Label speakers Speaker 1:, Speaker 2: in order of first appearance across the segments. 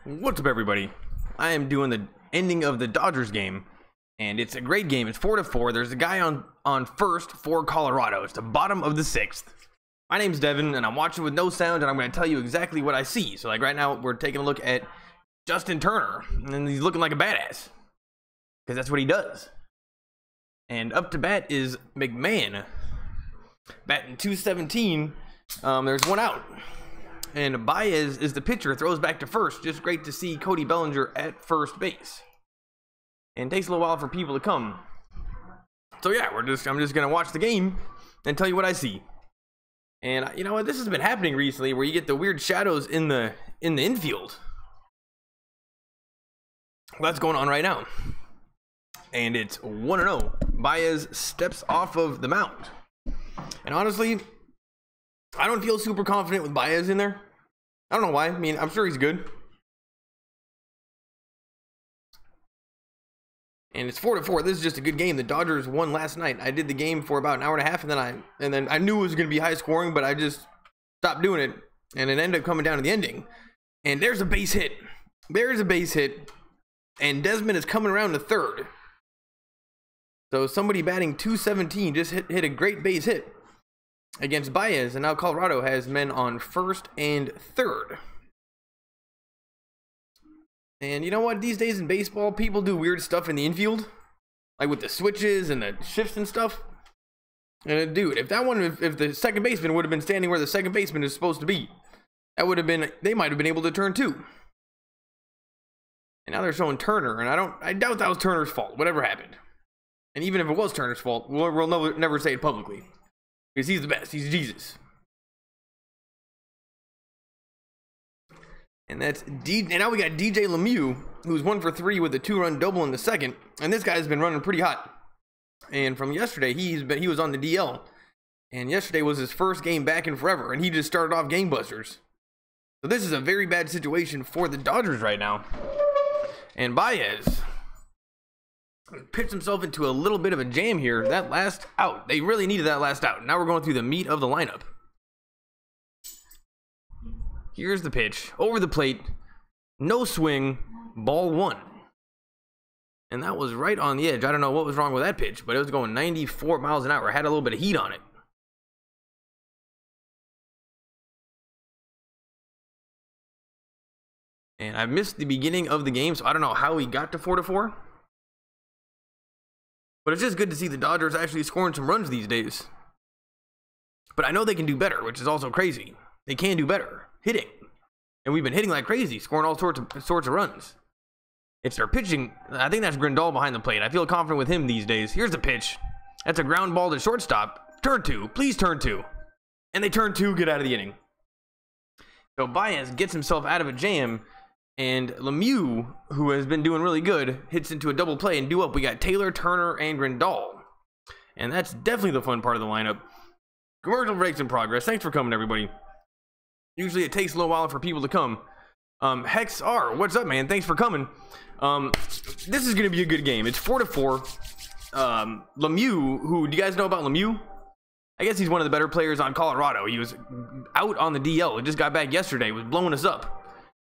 Speaker 1: What's up, everybody? I am doing the ending of the Dodgers game, and it's a great game. It's 4-4. There's a guy on first for Colorado. It's the bottom of the sixth. My name's Devin, and I'm watching with no sound, and I'm going to tell you exactly what I see. So, like, right now, we're taking a look at Justin Turner, and he's looking like a badass, because that's what he does. And up to bat is McMahon, batting .217. There's one out. And Baez is the pitcher, throws back to first. Just great to see Cody Bellinger at first base. And it takes a little while for people to come. So yeah, I'm just gonna watch the game and tell you what I see. And you know what, this has been happening recently, where you get the weird shadows in the infield. Well, that's going on right now. And it's 1-0. Baez steps off of the mound. And honestly, I don't feel super confident with Baez in there. I don't know why. I mean, I'm sure he's good. And it's 4-4. This is just a good game. The Dodgers won last night. I did the game for about an hour and a half, and then I knew it was going to be high scoring, but I just stopped doing it, and it ended up coming down to the ending. And there's a base hit. There's a base hit, and Desmond is coming around to third. So somebody batting .217 just hit a great base hit against Baez, and now Colorado has men on first and third. And you know what? These days in baseball, people do weird stuff in the infield, like with the switches and the shifts and stuff. And dude, if the second baseman would have been standing where the second baseman is supposed to be, that would have been, they might have been able to turn too. And now they're showing Turner, and I doubt that was Turner's fault, whatever happened. And even if it was Turner's fault, we'll never say it publicly, because he's the best. He's Jesus. And that's and now we got DJ Lemieux, who's 1 for 3 with a 2-run double in the second. And this guy's been running pretty hot. And from yesterday, he was on the DL. And yesterday was his first game back in forever, and he just started off game busters. So this is a very bad situation for the Dodgers right now. And Baez pitched himself into a little bit of a jam here. That last out, they really needed that last out. Now we're going through the meat of the lineup. Here's the pitch, over the plate, no swing, ball 1. And that was right on the edge. I don't know what was wrong with that pitch, but it was going 94 miles an hour. It had a little bit of heat on it. And I missed the beginning of the game, so I don't know how he got to 4-4. But it's just good to see the Dodgers actually scoring some runs these days. But I know they can do better, which is also crazy. They can do better hitting. And we've been hitting like crazy, scoring all sorts of runs. It's their pitching. I think that's Grandall behind the plate. I feel confident with him these days. Here's the pitch. That's a ground ball to shortstop. Turn 2. Please turn 2. And they turn 2, get out of the inning. So Baez gets himself out of a jam. And Lemieux, who has been doing really good, hits into a double play and due up. We got Taylor, Turner, and Grandall. And that's definitely the fun part of the lineup. Commercial breaks in progress. Thanks for coming, everybody. Usually it takes a little while for people to come. Hex R, what's up, man? Thanks for coming. This is going to be a good game. It's 4-4. Lemieux, who, do you guys know about Lemieux? I guess he's one of the better players on Colorado. He was out on the DL. He just got back yesterday. Was blowing us up.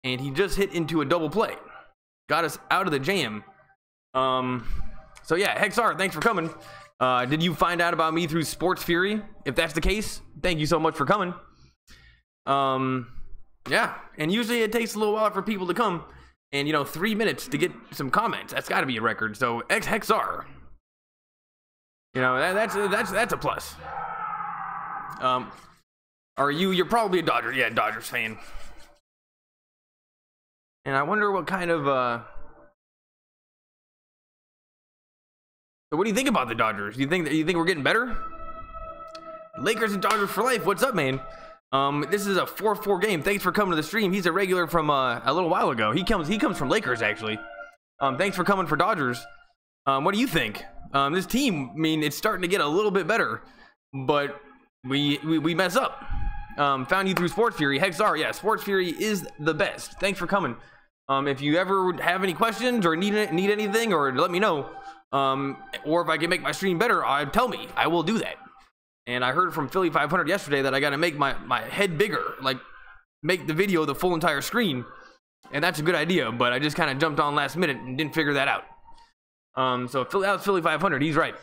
Speaker 1: And he just hit into a double play. Got us out of the jam. So yeah, Hex R, thanks for coming. Did you find out about me through Sports Fury? If that's the case, thank you so much for coming. Yeah, and usually it takes a little while for people to come, and 3 minutes to get some comments. That's got to be a record. So XHexR, that's a plus. You're probably a Dodgers fan. And I wonder what kind of so what do you think about the Dodgers? Do you think we're getting better? Lakers and Dodgers for life. What's up, man? This is a 4-4 game. Thanks for coming to the stream. He's a regular from a little while ago. He comes from Lakers, actually. Thanks for coming for Dodgers. What do you think? This team, I mean, it's starting to get a little bit better, but we mess up. Found you through Sports Fury. Hexar, yeah, Sports Fury is the best. Thanks for coming. If you ever have any questions or need anything, or let me know, or if I can make my stream better, tell me. I will do that. And I heard from Philly 500 yesterday that I got to make my head bigger, like make the video the full entire screen. And that's a good idea, but I just kind of jumped on last minute and didn't figure that out. So that was Philly 500. He's right.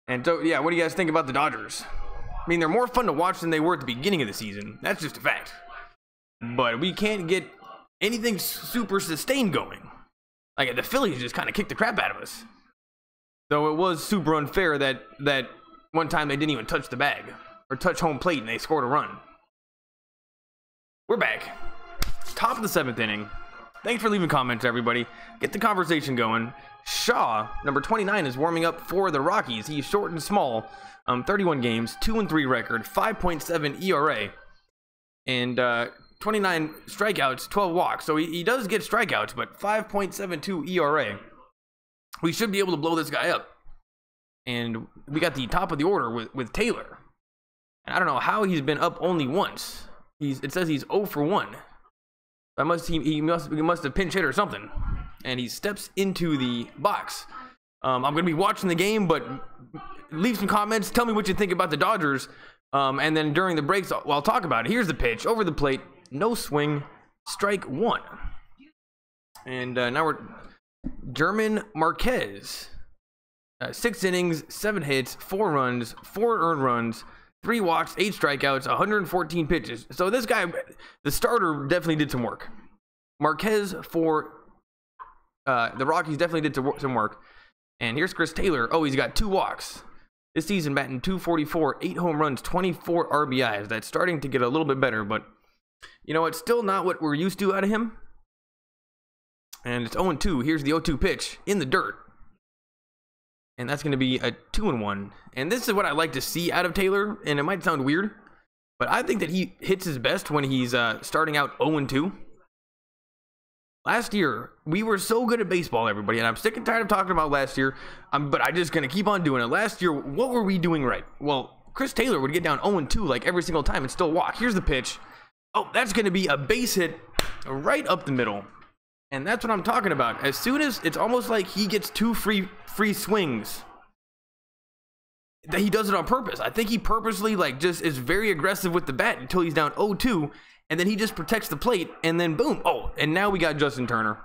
Speaker 1: And so, yeah, what do you guys think about the Dodgers? I mean, they're more fun to watch than they were at the beginning of the season. That's just a fact. But we can't get anything super sustained going. Like, the Phillies just kind of kicked the crap out of us. Though it was super unfair that one time they didn't even touch the bag or touch home plate and they scored a run. We're back. Top of the 7th inning. Thanks for leaving comments, everybody. Get the conversation going. Shaw, number 29, is warming up for the Rockies. He's short and small. 31 games, 2-3 record, 5.7 ERA, and 29 strikeouts, 12 walks. So he does get strikeouts, but 5.72 ERA. We should be able to blow this guy up. And we got the top of the order with Taylor. And I don't know how he's been up only once. It says he's 0 for 1. He must have pinch hit or something. And he steps into the box. I'm going to be watching the game, but leave some comments. Tell me what you think about the Dodgers. And then during the breaks, I'll talk about it. Here's the pitch. Over the plate. No swing. Strike 1. And now we're German Marquez. 6 innings, 7 hits, 4 runs, 4 earned runs, 3 walks, 8 strikeouts, 114 pitches. So this guy, the starter, definitely did some work. Marquez for the Rockies definitely did some work. And here's Chris Taylor. Oh, he's got 2 walks. This season batting .244, 8 home runs, 24 RBIs. That's starting to get a little bit better, but you know, it's still not what we're used to out of him. And it's 0-2. Here's the 0-2 pitch in the dirt. And that's going to be a 2-1. And this is what I like to see out of Taylor. And it might sound weird, but I think that he hits his best when he's starting out 0-2. Last year, we were so good at baseball, everybody. And I'm sick and tired of talking about last year. But I'm just going to keep on doing it. Last year, what were we doing right? Well, Chris Taylor would get down 0-2 like every single time and still walk. Here's the pitch. Oh, that's going to be a base hit right up the middle. And that's what I'm talking about. As soon as it's almost like he gets 2 free swings, that he does it on purpose. I think he purposely just is very aggressive with the bat until he's down 0-2, and then he just protects the plate, and then boom. Oh, and now we got Justin Turner.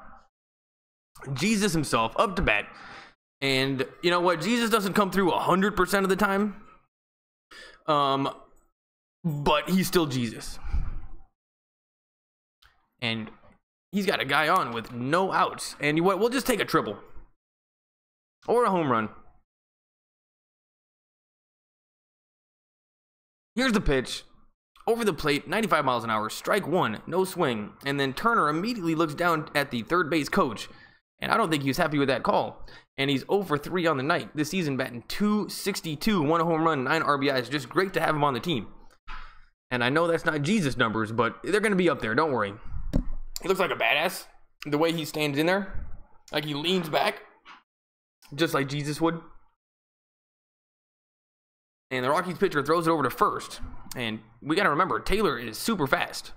Speaker 1: Jesus himself up to bat. And you know what? Jesus doesn't come through 100% of the time. But he's still Jesus. And he's got a guy on with no outs. And what? We'll just take a triple. Or a home run. Here's the pitch. Over the plate, 95 miles an hour. Strike 1. No swing. And then Turner immediately looks down at the third base coach. And I don't think he was happy with that call. And he's 0 for 3 on the night. This season batting .262. 1 home run, 9 RBIs. Just great to have him on the team. And I know that's not Jesus numbers, but they're going to be up there. Don't worry. He looks like a badass. The way he stands in there. Like he leans back. Just like Jesus would. And the Rockies pitcher throws it over to first. And we got to remember, Taylor is super fast.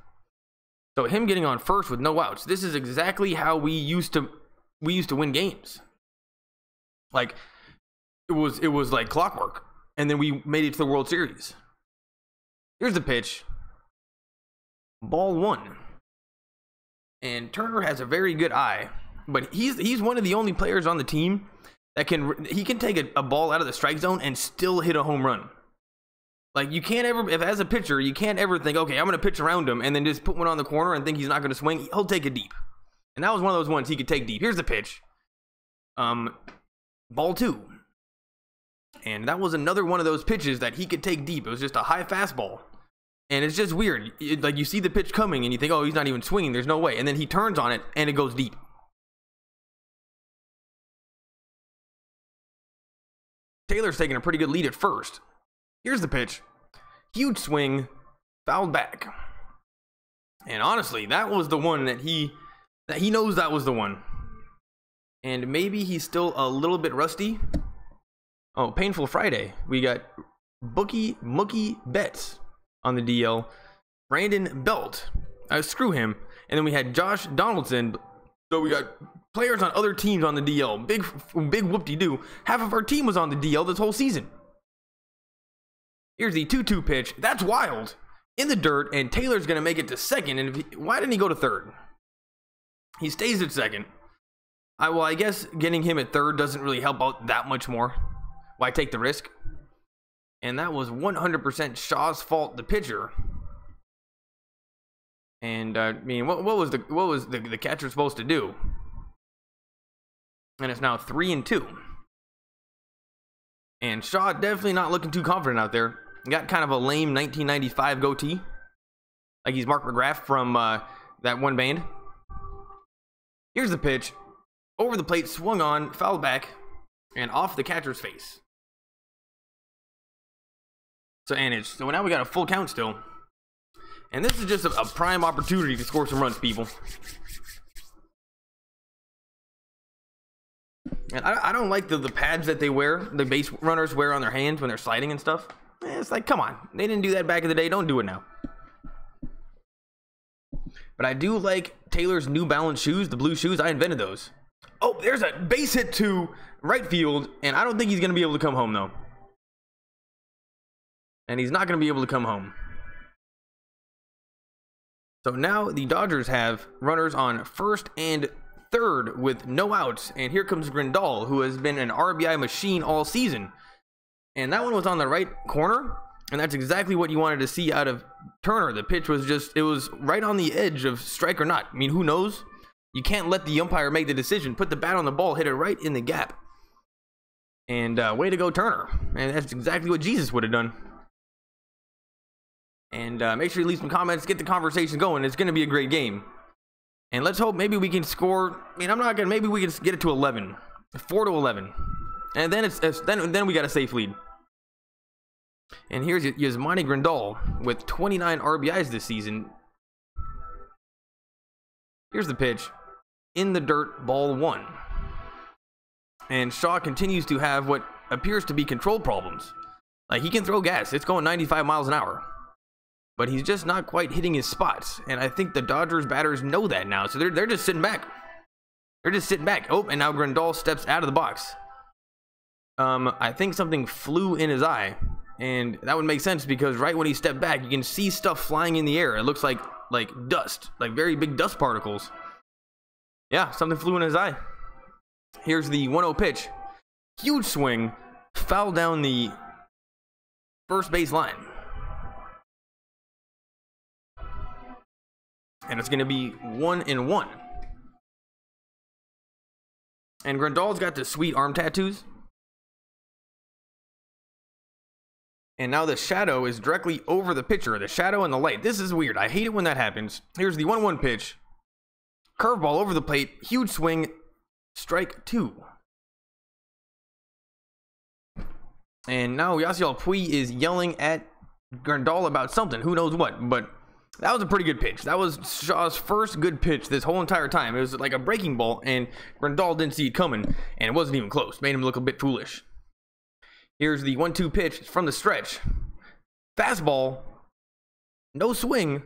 Speaker 1: So him getting on first with no outs. This is exactly how we used to win games. Like it was like clockwork. And then we made it to the World Series. Here's the pitch. Ball 1. And Turner has a very good eye, but he's one of the only players on the team that can take a ball out of the strike zone and still hit a home run. Like you can't ever, if as a pitcher, you can't ever think, okay, I'm going to pitch around him and then just put one on the corner and think he's not going to swing. He'll take it deep. And that was one of those ones he could take deep. Here's the pitch. Ball 2. And that was another one of those pitches that he could take deep. It was just a high fastball. And it's just weird. Like you see the pitch coming and you think, oh, he's not even swinging. There's no way. And then he turns on it and it goes deep. Taylor's taking a pretty good lead at first. Here's the pitch. Huge swing. Fouled back. And honestly, that was the one that he knows that was the one. And maybe he's still a little bit rusty. Oh, Painful Friday. We got Mookie Betts on the DL. Brandon Belt. Screw him. And then we had Josh Donaldson. So we got players on other teams on the DL. Big whoop-de-doo. Half of our team was on the DL this whole season. Here's the 2-2 pitch. That's wild. in the dirt, and Taylor's going to make it to second. And why didn't he go to third? He stays at second. Well, I guess getting him at third doesn't really help out that much more. Why take the risk? And that was 100% Shaw's fault, the pitcher. And I mean, what was the catcher supposed to do? And it's now 3-2. And Shaw definitely not looking too confident out there. Got kind of a lame 1995 goatee, like he's Mark McGrath from that one band. Here's the pitch. Over the plate, swung on, fouled back, and off the catcher's face. So now we got a full count still. And this is just a prime opportunity to score some runs, people. And I don't like the pads that they wear, the base runners wear on their hands when they're sliding and stuff. It's like, come on. They didn't do that back in the day. Don't do it now. But I do like Taylor's New Balance shoes, the blue shoes. I invented those. Oh, there's a base hit to right field, and I don't think he's going to be able to come home, though. And he's not going to be able to come home. So now the Dodgers have runners on first and third with no outs. And here comes Grandall, who has been an RBI machine all season. And that one was on the right corner. And that's exactly what you wanted to see out of Turner. The pitch was it was right on the edge of strike or not. I mean, who knows? You can't let the umpire make the decision. Put the bat on the ball, hit it right in the gap. And way to go, Turner. And that's exactly what Jesus would have done. And make sure you leave some comments, get the conversation going. It's going to be a great game. And let's hope maybe we can score. I mean, maybe we can get it to 11. 4-11. And then then we got a safe lead. And here's Yasmani Grandal with 29 RBIs this season. Here's the pitch. In the dirt, ball 1. And Shaw continues to have what appears to be control problems. Like, he can throw gas. It's going 95 miles an hour. But he's just not quite hitting his spots. And I think the Dodgers batters know that now. So they're just sitting back. They're just sitting back. Oh, and now Grandal steps out of the box. I think something flew in his eye. And that would make sense because right when he stepped back, you can see stuff flying in the air. It looks like dust. Like very big dust particles. Yeah, something flew in his eye. Here's the 1-0 pitch. Huge swing. Foul down the first base line. And it's going to be 1-1. And Grandal's got the sweet arm tattoos. And now the shadow is directly over the pitcher. The shadow and the light. This is weird. I hate it when that happens. Here's the 1-1 pitch. Curveball over the plate. Huge swing. Strike 2. And now Yasiel Puig is yelling at Grandal about something. Who knows what. But that was a pretty good pitch. That was Shaw's first good pitch this whole entire time. It was like a breaking ball, and Grandal didn't see it coming, and it wasn't even close. Made him look a bit foolish. Here's the 1-2 pitch from the stretch. Fastball. No swing.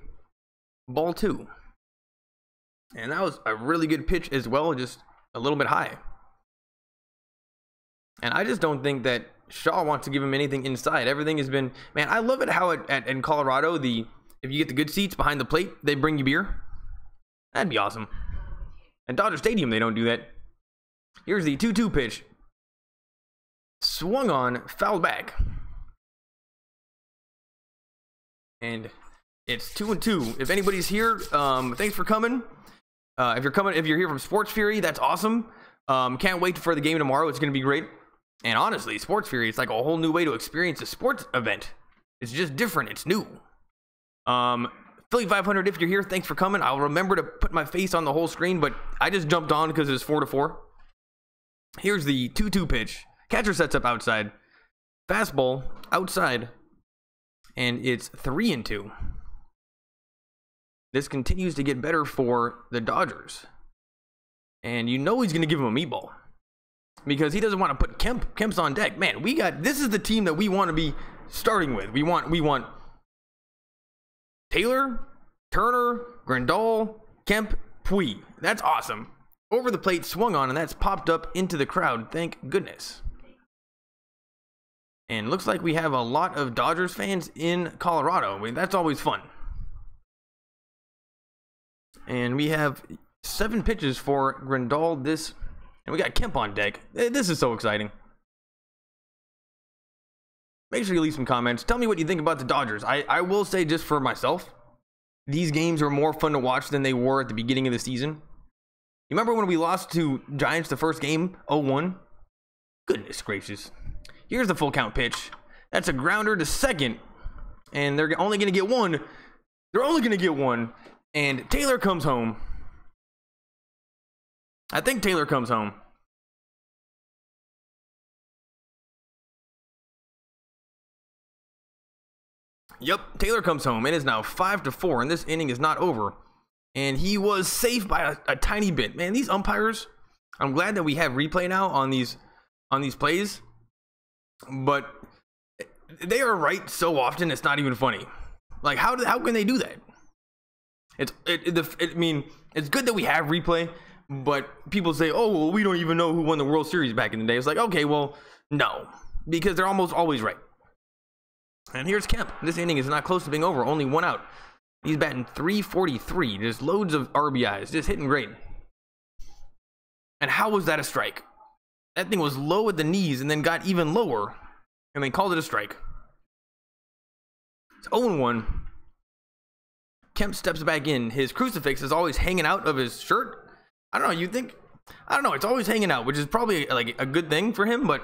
Speaker 1: Ball 2. And that was a really good pitch as well, just a little bit high. And I just don't think that Shaw wants to give him anything inside. Everything has been... Man, I love it how in Colorado, if you get the good seats behind the plate, they bring you beer. That'd be awesome. At Dodger Stadium, they don't do that. Here's the 2-2 pitch. Swung on, fouled back. And it's 2-2. If anybody's here, thanks for coming. If you're here from Sports Fury, that's awesome. Can't wait for the game tomorrow. It's going to be great. And honestly, Sports Fury, it's like a whole new way to experience a sports event. It's just different. It's new. Philly 500, if you're here, thanks for coming. I'll remember to put my face on the whole screen, but I just jumped on because it's 4-4. Here's the 2-2 pitch. Catcher sets up outside. Fastball outside. And it's 3-2. This continues to get better for the Dodgers. And you know he's going to give him a meatball. Because he doesn't want to put Kemp. Kemp's on deck. Man, this is the team that we want to be starting with. We want Taylor, Turner, Grandal, Kemp, Puig. That's awesome. Over the plate, swung on, and that's popped up into the crowd. Thank goodness. And looks like we have a lot of Dodgers fans in Colorado. I mean, that's always fun. And we have 7 pitches for Grandall this, and we got Kemp on deck. This is so exciting. Make sure you leave some comments. Tell me what you think about the Dodgers. I will say, just for myself, these games are more fun to watch than they were at the beginning of the season. You remember when we lost to Giants the first game, 0-1? Goodness gracious. Here's the full count pitch. That's a grounder to second. And they're only going to get one. They're only going to get one. And Taylor comes home. I think Taylor comes home. Yep, Taylor comes home. It is now 5-4, and this inning is not over. And he was safe by a tiny bit. Man, these umpires, I'm glad that we have replay now on these plays. But they are right so often, it's not even funny. Like, how can they do that? I mean, it's good that we have replay, but people say, oh, well, we don't even know who won the World Series back in the day. It's like, okay, well, no, because they're almost always right. And here's Kemp. This inning is not close to being over. Only 1 out. He's batting .343. There's loads of RBIs. Just hitting great. And how was that a strike? That thing was low at the knees and then got even lower. And they called it a strike. It's 0-1. Kemp steps back in. His crucifix is always hanging out of his shirt. I don't know. You think? I don't know. It's always hanging out, which is probably like a good thing for him. But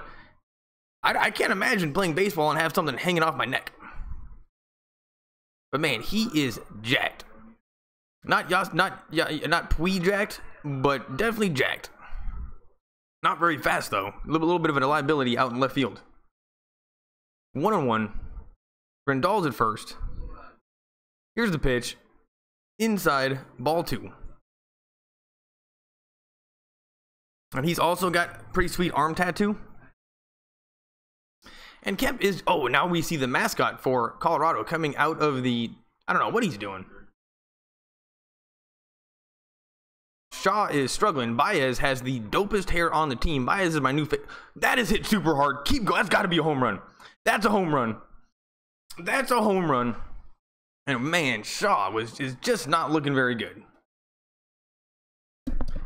Speaker 1: I can't imagine playing baseball and have something hanging off my neck. But man, he is jacked. Not Puig jacked, but definitely jacked. Not very fast though. A little bit of a liability out in left field. 1-1. Grandall's at first. Here's the pitch. Inside, ball 2. And he's also got pretty sweet arm tattoo. And Kemp is, oh, now we see the mascot for Colorado coming out of the, I don't know what he's doing. Shaw is struggling. Baez has the dopest hair on the team. Baez is my new favorite. That is hit super hard. Keep going. That's got to be a home run. That's a home run. That's a home run. And man, Shaw is just not looking very good.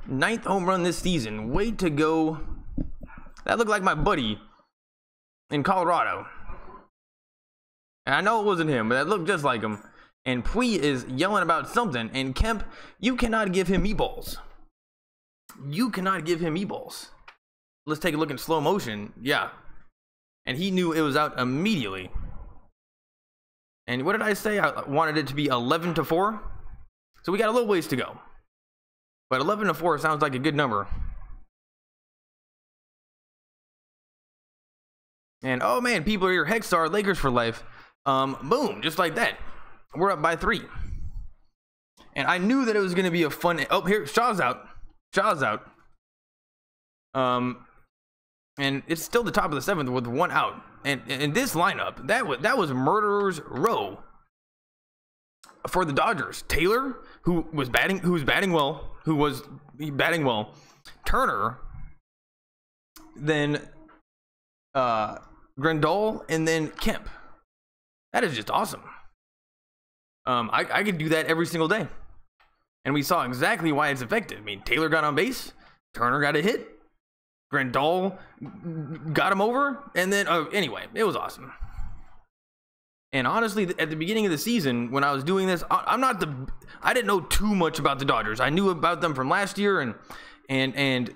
Speaker 1: 9th home run this season. Way to go. That looked like my buddy in Colorado. And I know it wasn't him, but that looked just like him. And Puig is yelling about something. And Kemp, you cannot give him meatballs. You cannot give him meatballs. Let's take a look in slow motion. Yeah. And he knew it was out immediately. And what did I say? I wanted it to be 11-4. So we got a little ways to go. But 11-4 sounds like a good number. And oh man, people are here. Hexstar, Lakers for life. Boom, just like that. We're up by 3. And I knew that it was going to be a fun. Oh, here, Shaw's out. Shaw's out. And it's still the top of the 7th with 1 out. And in this lineup, that was murderer's row for the Dodgers. Taylor, who was batting well. Turner, then Grandall, and then Kemp. That is just awesome. I could do that every single day. And we saw exactly why it's effective. I mean, Taylor got on base, Turner got a hit, Grandall got him over, and then anyway, it was awesome. And honestly, at the beginning of the season, when I was doing this, I didn't know too much about the Dodgers. I knew about them from last year, and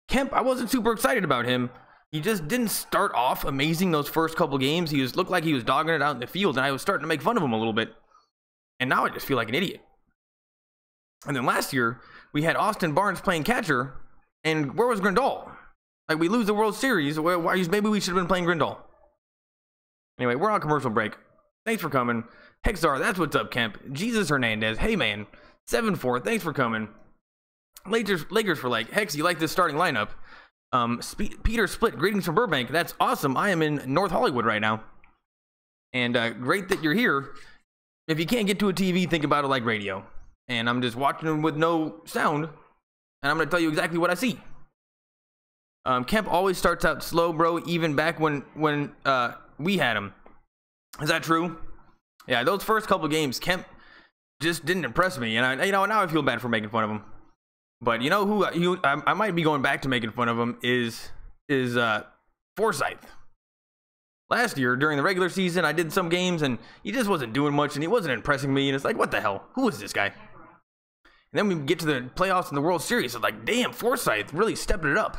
Speaker 1: Kemp, I wasn't super excited about him. He just didn't start off amazing those first couple games. He looked like he was dogging it out in the field, and I was starting to make fun of him a little bit. And now I just feel like an idiot. And then last year, we had Austin Barnes playing catcher, and where was Grandall? Like, we lose the World Series. Maybe we should have been playing Grandall. Anyway, we're on commercial break. Thanks for coming. Hexar, that's what's up, Kemp. Jesus Hernandez, hey man. 7-4, thanks for coming. Lakers for like, Hex, you like this starting lineup? Peter Split, greetings from Burbank. That's awesome. I am in North Hollywood right now. And great that you're here. If you can't get to a TV, think about it like radio. And I'm just watching with no sound. And I'm going to tell you exactly what I see. Kemp always starts out slow, bro. Even back when we had him. Is that true? Yeah, those first couple games, Kemp just didn't impress me, and now I feel bad for making fun of him. But you know who I might be going back to making fun of him is Forsythe. Last year during the regular season, I did some games and he just wasn't doing much and he wasn't impressing me, and it's like, what the hell? Who is this guy? And then we get to the playoffs in the World Series. It's like, damn, Forsythe really stepped it up.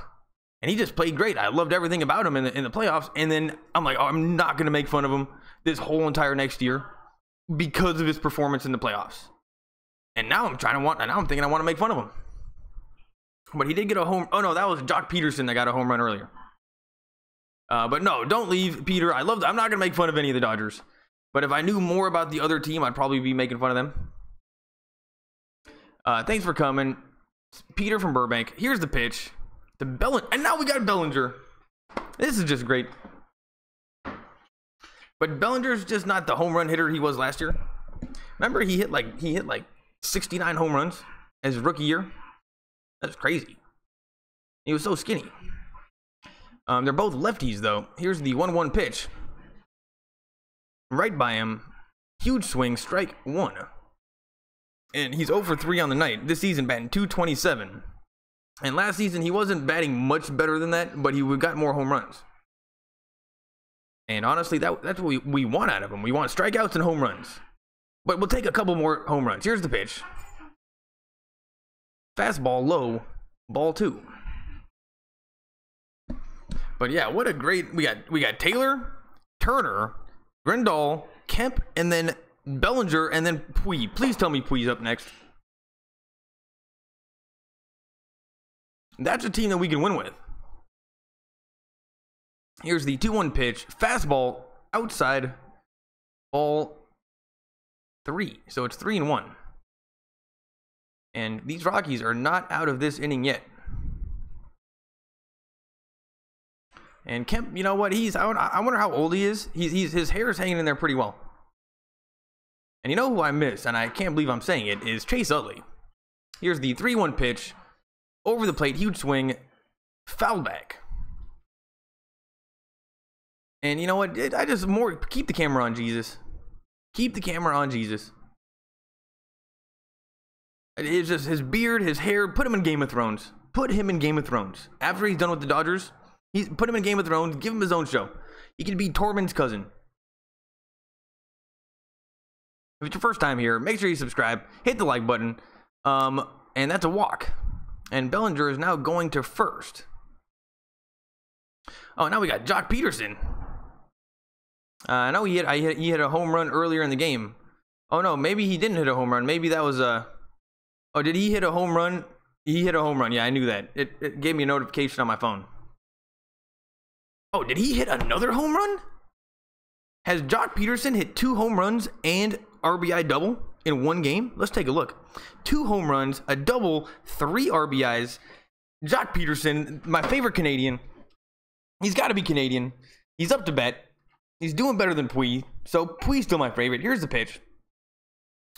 Speaker 1: And he just played great. I loved everything about him in the playoffs. And then I'm like, oh, I'm not going to make fun of him this whole entire next year because of his performance in the playoffs. And now I'm thinking I want to make fun of him. But he did get a home. Oh no, that was Joc Pederson that got a home run earlier. But no, don't leave, Peter. I'm not going to make fun of any of the Dodgers. But if I knew more about the other team, I'd probably be making fun of them. Thanks for coming, Peter from Burbank. Here's the pitch to Bellinger, and now we got Bellinger. This is just great. But Bellinger's just not the home run hitter he was last year. Remember, he hit like 69 home runs as his rookie year. That's crazy. He was so skinny. They're both lefties though. Here's the 1-1 pitch. Right by him. Huge swing, strike one. And he's 0 for 3 on the night. This season batting .227. And last season he wasn't batting much better than that, but he got more home runs. And honestly, that's what we want out of him. We want strikeouts and home runs. But we'll take a couple more home runs. Here's the pitch. Fastball low, ball 2. But yeah, what a great, we got Taylor, Turner, Grandall, Kemp, and then Bellinger, and then Puig. Please tell me Puig's up next. That's a team that we can win with. Here's the 2-1 pitch. Fastball outside, ball 3. So it's 3-1. And these Rockies are not out of this inning yet. And Kemp, you know what? I wonder how old he is. His hair is hanging in there pretty well. And you know who I miss, and I can't believe I'm saying it, is Chase Utley. Here's the 3-1 pitch. Over the plate, huge swing, foul back. And you know what? Keep the camera on Jesus. Keep the camera on Jesus. It's just his beard, his hair. Put him in Game of Thrones. Put him in Game of Thrones. After he's done with the Dodgers, put him in Game of Thrones. Give him his own show. He can be Tormund's cousin. If it's your first time here, make sure you subscribe. Hit the like button. And that's a walk. And Bellinger is now going to first. Oh, now we got Joc Pederson. I know he hit a home run earlier in the game. Oh no, maybe he didn't hit a home run. Maybe that was a. Oh, did he hit a home run? He hit a home run. Yeah, I knew that. It gave me a notification on my phone. Oh, did he hit another home run? Has Joc Pederson hit 2 home runs and RBI double in one game? Let's take a look. 2 home runs, a double, 3 RBIs. Joc Pederson, my favorite Canadian. He's got to be Canadian. He's up to bat. He's doing better than Puig. So Puig's still my favorite. Here's the pitch.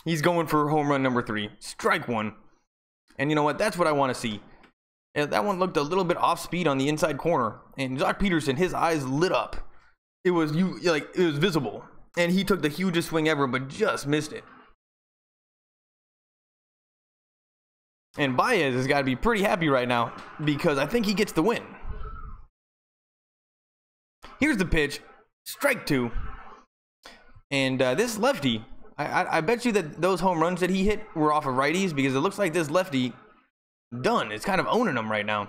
Speaker 1: He's going for home run number 3. Strike 1. And you know what? That's what I want to see. That one looked a little bit off speed on the inside corner. And Joc Pederson, his eyes lit up. It was visible. And he took the hugest swing ever, but just missed it. And Baez has got to be pretty happy right now because I think he gets the win. Here's the pitch. Strike 2. And this lefty, I bet you that those home runs that he hit were off of righties because it looks like this lefty done. It's kind of owning them right now.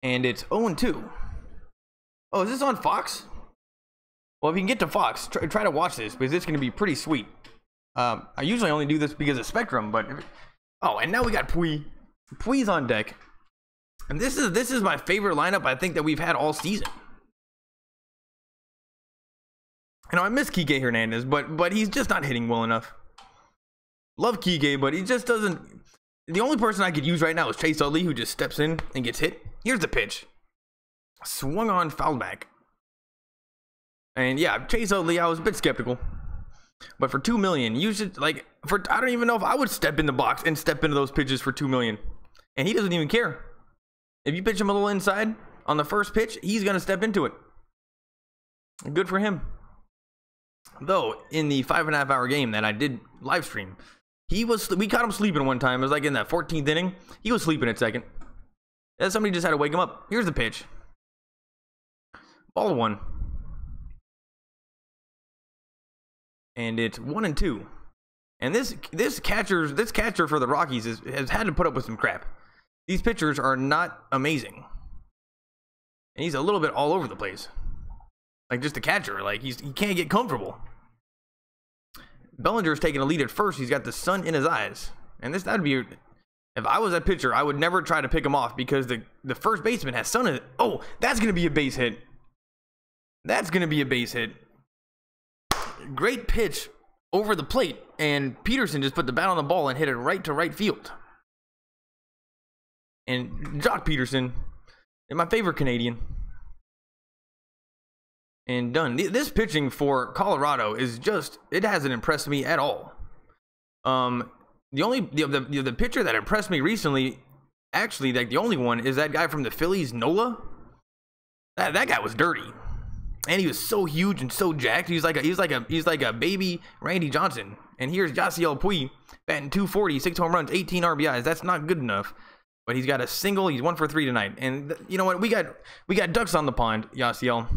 Speaker 1: And it's 0-2. Oh, is this on Fox? Well, if you can get to Fox, try to watch this because it's going to be pretty sweet. I usually only do this because of Spectrum, but oh, and now we got Puig. Puig's on deck, and this is my favorite lineup I think that we've had all season. You know, I miss Kike Hernandez, but he's just not hitting well enough. Love Kike, but he just doesn't. The only person I could use right now is Chase Utley, who just steps in and gets hit. Here's the pitch. Swung on, foul back. And yeah, Chase Utley, I was a bit skeptical. But for $2 million, you should I don't even know if I would step in the box and step into those pitches for $2 million. And he doesn't even care. If you pitch him a little inside on the first pitch, he's gonna step into it. Good for him. Though, in the 5.5 hour game that I did live stream, we caught him sleeping one time. It was like in that 14th inning. He was sleeping at second. And somebody just had to wake him up. Here's the pitch. Ball 1. And it's 1-2. And this catcher for the Rockies has had to put up with some crap. These pitchers are not amazing. And he's a little bit all over the place. Like just a catcher. Like he can't get comfortable. Bellinger's taking a lead at first. He's got the sun in his eyes. And that'd be, if I was that pitcher, I would never try to pick him off because the first baseman has sun in it. Oh, that's going to be a base hit. That's going to be a base hit. Great pitch over the plate. And Pederson just put the bat on the ball and hit it right to right field. And Joc Pederson, my favorite Canadian. And done. This pitching for Colorado is just, it hasn't impressed me at all. The pitcher that impressed me recently, actually, like the only one, is that guy from the Phillies, Nola. That guy was dirty. And he was so huge and so jacked. He's like a baby Randy Johnson. And here's Yasiel Puig batting .240, 6 home runs, 18 RBIs. That's not good enough. But he's got a single. He's 1 for 3 tonight. And you know what? We got ducks on the pond, Yasiel.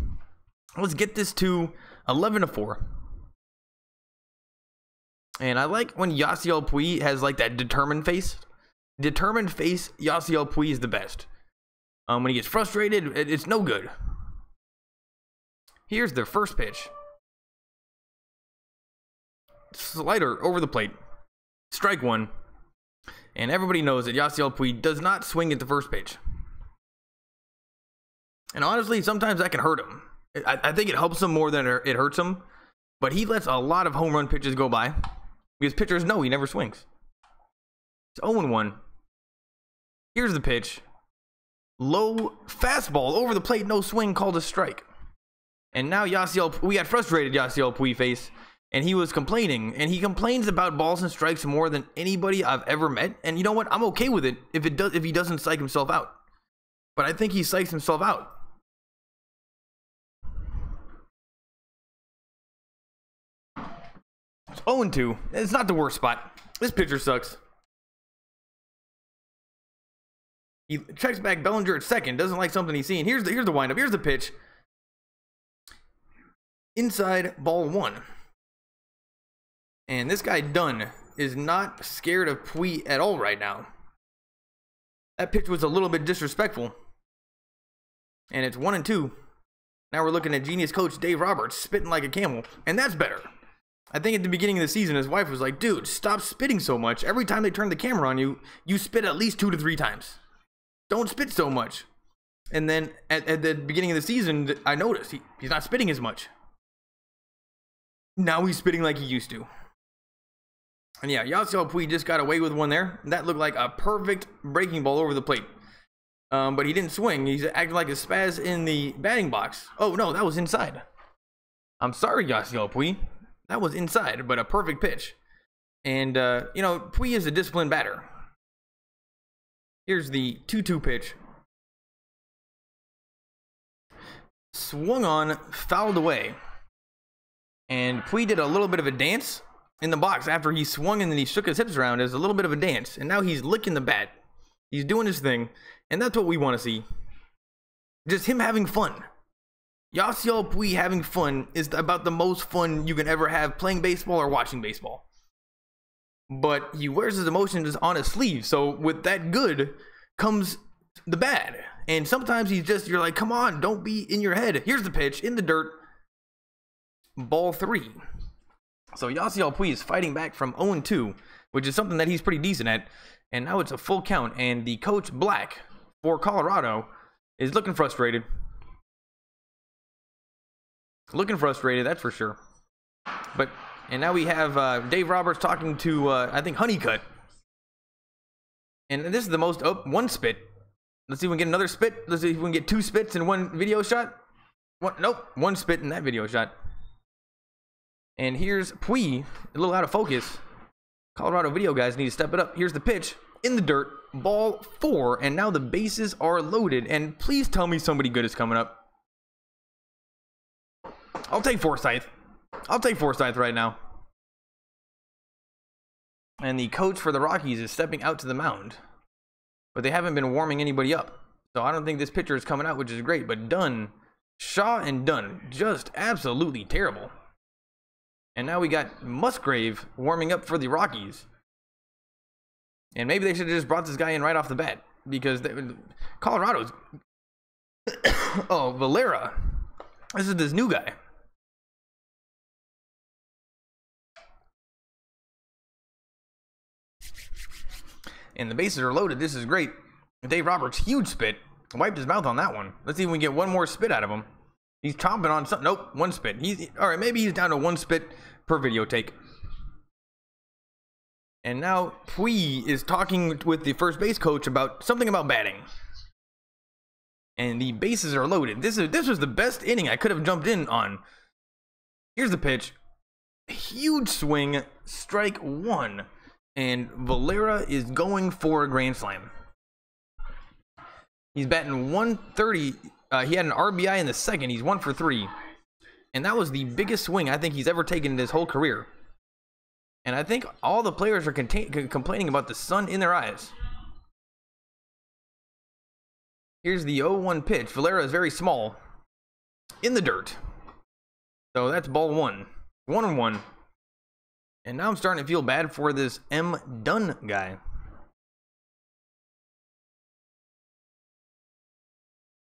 Speaker 1: Let's get this to 11-4. And I like when Yasiel Puig has like that determined face. Determined face, Yasiel Puig is the best. When he gets frustrated, it's no good. Here's the first pitch. Slider over the plate. Strike 1. And everybody knows that Yasiel Puig does not swing at the first pitch. And honestly, sometimes that can hurt him. I think it helps him more than it hurts him. But he lets a lot of home run pitches go by. Because pitchers know he never swings. It's 0-1. Here's the pitch. Low fastball over the plate. No swing, called a strike. And now we got frustrated Yasiel Puig face. And he was complaining. And he complains about balls and strikes more than anybody I've ever met. And you know what? I'm okay with it if he doesn't psych himself out. But I think he psychs himself out. It's 0-2. It's not the worst spot. This pitcher sucks. He checks back Bellinger at second. Doesn't like something he's seeing. Here's the windup. Here's the pitch. Inside, ball 1. And this guy Dunn is not scared of Puig at all right now. That pitch was a little bit disrespectful. And it's 1-2. Now we're looking at genius coach Dave Roberts spitting like a camel. And that's better. I think at the beginning of the season, his wife was like, dude, stop spitting so much. Every time they turn the camera on you, you spit at least 2 to 3 times. Don't spit so much. And then at the beginning of the season, I noticed he's not spitting as much. Now he's spitting like he used to. And yeah, Yasiel Puig just got away with one there. That looked like a perfect breaking ball over the plate. But he didn't swing. He's acting like a spaz in the batting box. Oh, no, that was inside. I'm sorry, Yasiel Puig. That was inside, but a perfect pitch. And, you know, Puig is a disciplined batter. Here's the 2-2 pitch. Swung on, fouled away. And Puig did a little bit of a dance in the box after he swung and then he shook his hips around as a little bit of a dance. And now he's licking the bat. He's doing his thing. And that's what we want to see. Just him having fun. Yasiel Puig having fun is about the most fun you can ever have playing baseball or watching baseball. But he wears his emotions on his sleeve. So with that good comes the bad. And sometimes you're like, come on, don't be in your head. Here's the pitch in the dirt. Ball 3. So Yasiel Puig is fighting back from 0-2, which is something that he's pretty decent at. And now it's a full count. And the coach Black for Colorado is looking frustrated. Looking frustrated, that's for sure. And now we have Dave Roberts talking to, I think, Honeycutt. And this is the most, one spit. Let's see if we can get another spit. Let's see if we can get 2 spits in one video shot. Nope, 1 spit in that video shot. And here's Puig, a little out of focus. Colorado video guys need to step it up. Here's the pitch in the dirt, ball 4, and now the bases are loaded. And please tell me somebody good is coming up. I'll take Forsythe. I'll take Forsythe right now. And the coach for the Rockies is stepping out to the mound. But they haven't been warming anybody up. So I don't think this pitcher is coming out, which is great. But Dunn, Shaw and Dunn, just absolutely terrible. And now we got Musgrave warming up for the Rockies. And maybe they should have just brought this guy in right off the bat. Because Colorado's... oh, Valera. This is this new guy. And the bases are loaded. This is great. Dave Roberts, huge spit. Wiped his mouth on that one. Let's see if we can get one more spit out of him. He's chomping on something. Nope, one spit. All right, maybe he's down to one spit per video take. And now Puig is talking with the first base coach about something about batting. And the bases are loaded. This was the best inning I could have jumped in on. Here's the pitch. Huge swing, strike one. And Valera is going for a grand slam. He's batting 130. He had an RBI in the second. He's 1 for 3. And that was the biggest swing I think he's ever taken in his whole career. And I think all the players are complaining about the sun in their eyes. Here's the 0-1 pitch. Valera is very small. In the dirt. So that's ball 1. 1-1. And now I'm starting to feel bad for this M. Dunn guy.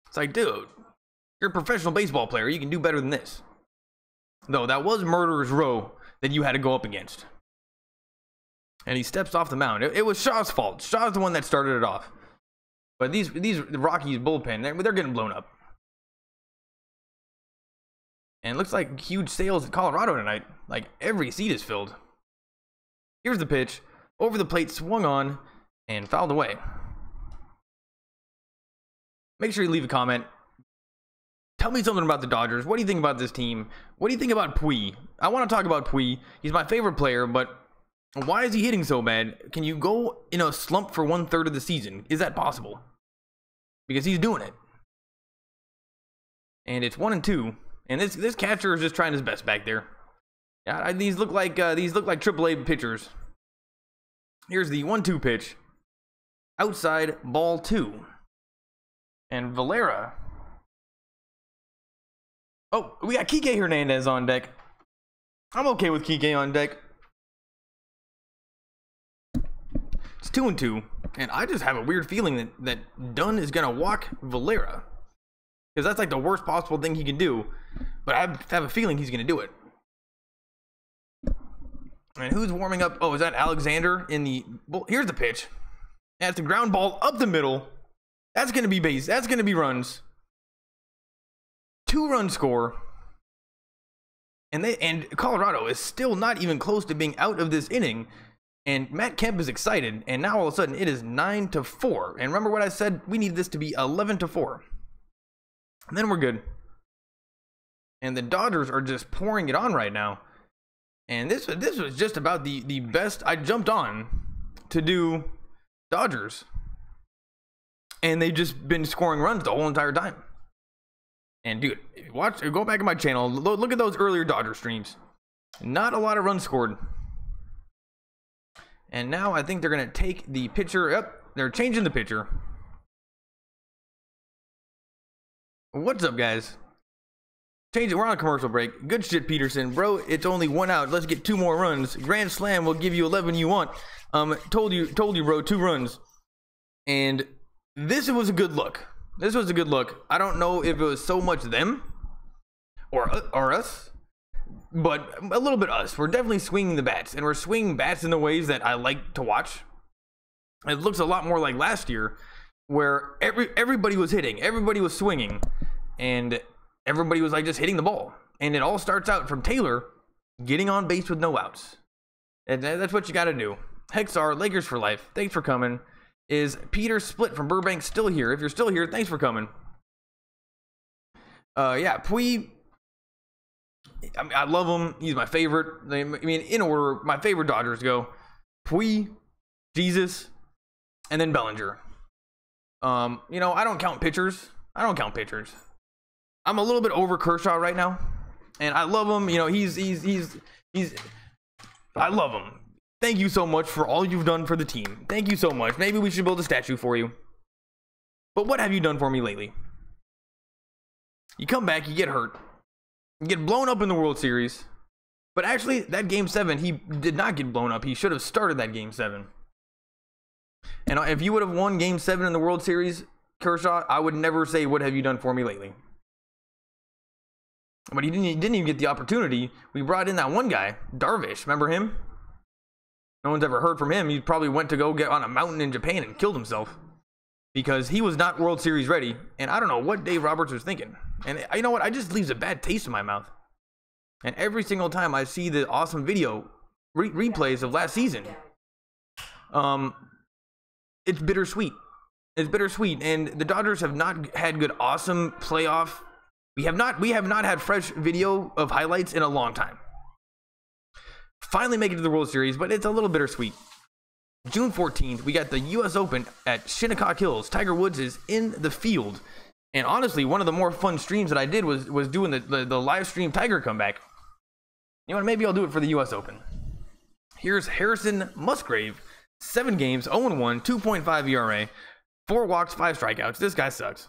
Speaker 1: It's like, dude, you're a professional baseball player. You can do better than this. Though that was Murderer's Row that you had to go up against. And he steps off the mound. It was Shaw's fault. Shaw's the one that started it off. But these Rockies bullpen, they're getting blown up. And it looks like huge sales at Colorado tonight. Like every seat is filled. Here's the pitch. Over the plate, swung on, and fouled away. Make sure you leave a comment. Tell me something about the Dodgers. What do you think about this team? What do you think about Puig? I want to talk about Puig. He's my favorite player, but why is he hitting so bad? Can you go in a slump for 1/3 of the season? Is that possible? Because he's doing it. And it's 1-2. And this catcher is just trying his best back there. Yeah, these look like AAA pitchers. Here's the 1-2 pitch. Outside, ball 2. And Valera. Oh, we got Kike Hernandez on deck. I'm okay with Kike on deck. It's 2-2. And I just have a weird feeling that Dunn is going to walk Valera. Because that's like the worst possible thing he can do. But I have a feeling he's going to do it. And who's warming up? Oh, is that Alexander in the... Well, here's the pitch. That's a ground ball up the middle. That's going to be base. That's going to be runs. 2-run score. And Colorado is still not even close to being out of this inning. And Matt Kemp is excited. And now all of a sudden it is 9-4. And remember what I said? We need this to be 11-4. And then we're good. And the Dodgers are just pouring it on right now. And this was just about the best. I jumped on to do Dodgers. And they've just been scoring runs the whole entire time. And dude, go back to my channel. Look at those earlier Dodger streams. Not a lot of runs scored. And now I think they're going to take the pitcher. Yep, they're changing the pitcher. What's up, guys? Change it. We're on a commercial break. Good shit, Pederson. Bro, it's only 1 out. Let's get 2 more runs. Grand slam will give you 11 you want. Told you, bro, 2 runs. And this was a good look. This was a good look. I don't know if it was so much them or us, but a little bit us. We're definitely swinging the bats, and we're swinging bats in the ways that I like to watch. It looks a lot more like last year, where everybody was hitting, everybody was swinging, and everybody was like just hitting the ball. And it all starts out from Taylor getting on base with no outs. And that's what you got to do. Hexar, Lakers for life. Thanks for coming. Is Peter Split from Burbank still here? If you're still here, thanks for coming. Yeah, Puig. I love him. He's my favorite. I mean, in order, my favorite Dodgers go Puig, Jesus, and then Bellinger. You know, I don't count pitchers. I'm a little bit over Kershaw right now. And I love him. You know, I love him. Thank you so much for all you've done for the team. Thank you so much. Maybe we should build a statue for you. But what have you done for me lately? You come back, you get hurt. You get blown up in the World Series. But actually, that Game 7, he did not get blown up. He should have started that Game 7. And if you would have won Game 7 in the World Series, Kershaw, I would never say, what have you done for me lately? But he didn't even get the opportunity. We brought in that one guy, Darvish. Remember him? No one's ever heard from him. He probably went to go get on a mountain in Japan and killed himself. Because he was not World Series ready. And I don't know what Dave Roberts was thinking. And you know what? It just leaves a bad taste in my mouth. And every single time I see the awesome video replays of last season, it's bittersweet. It's bittersweet. And the Dodgers have not had good, awesome playoff. We have not had fresh video of highlights in a long time. Finally make it to the World Series, but it's a little bittersweet. June 14th, we got the U.S. Open at Shinnecock Hills. Tiger Woods is in the field. And honestly, one of the more fun streams that I did was doing the live stream Tiger comeback. You know what? Maybe I'll do it for the U.S. Open. Here's Harrison Musgrave. 7 games, 0-1, 2.5 ERA, 4 walks, 5 strikeouts. This guy sucks.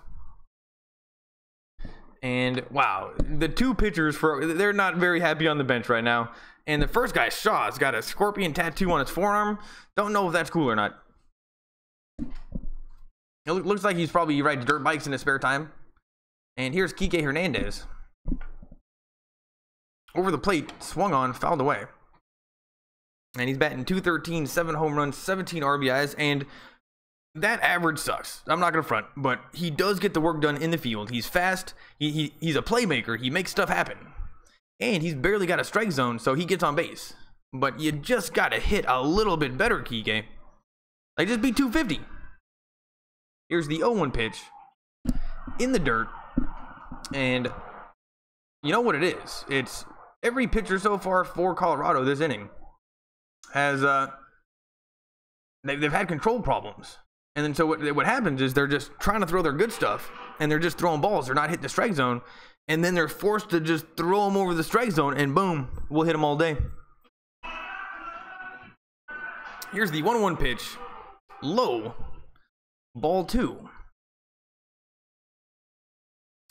Speaker 1: And wow, the 2 pitchers, they're not very happy on the bench right now. And the first guy, Shaw's got a scorpion tattoo on his forearm. Don't know if that's cool or not. It looks like he's probably rides dirt bikes in his spare time. And here's Kike Hernandez. Over the plate, swung on, fouled away. And he's batting .213, 7 home runs, 17 RBIs, and that average sucks. I'm not going to front, but he does get the work done in the field. He's fast. He's a playmaker. He makes stuff happen. And he's barely got a strike zone, so he gets on base. But you just got to hit a little bit better, Kike. Like, just be 250. Here's the 0-1 pitch. In the dirt. And you know what it is? It's every pitcher so far for Colorado this inning has, they've had control problems. And then so what happens is they're just trying to throw their good stuff, and they're just throwing balls. They're not hitting the strike zone. And then they're forced to just throw them over the strike zone, and boom, we'll hit them all day. Here's the 1-1 pitch. Low. Ball 2.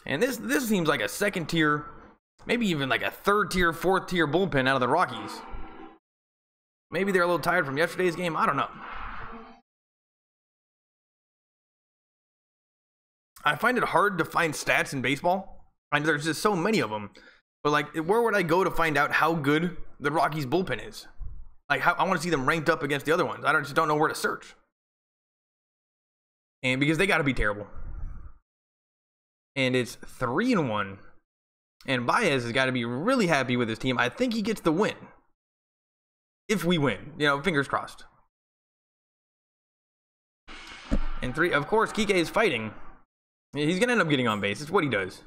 Speaker 1: And this seems like a second tier, maybe even like a third tier, fourth tier bullpen out of the Rockies. Maybe they're a little tired from yesterday's game. I don't know. I find it hard to find stats in baseball. I mean, there's just so many of them. But like, where would I go to find out how good the Rockies bullpen is? Like, I want to see them ranked up against the other ones. I just don't know where to search. And because they got to be terrible. And it's 3-1. And Baez has got to be really happy with his team. I think he gets the win. If we win, you know, fingers crossed. And 3, of course, Kike is fighting. He's going to end up getting on base. It's what he does.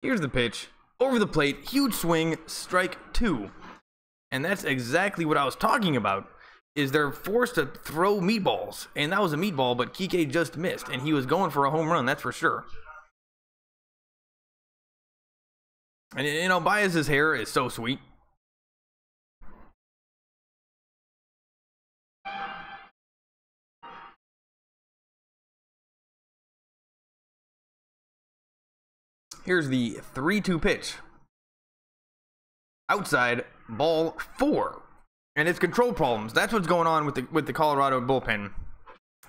Speaker 1: Here's the pitch. Over the plate. Huge swing. Strike 2. And that's exactly what I was talking about. Is they're forced to throw meatballs. And that was a meatball, but Kike just missed. And he was going for a home run, that's for sure. And you know, Baez's hair is so sweet. Here's the 3-2 pitch. Outside, ball 4. And it's control problems. That's what's going on with the Colorado bullpen.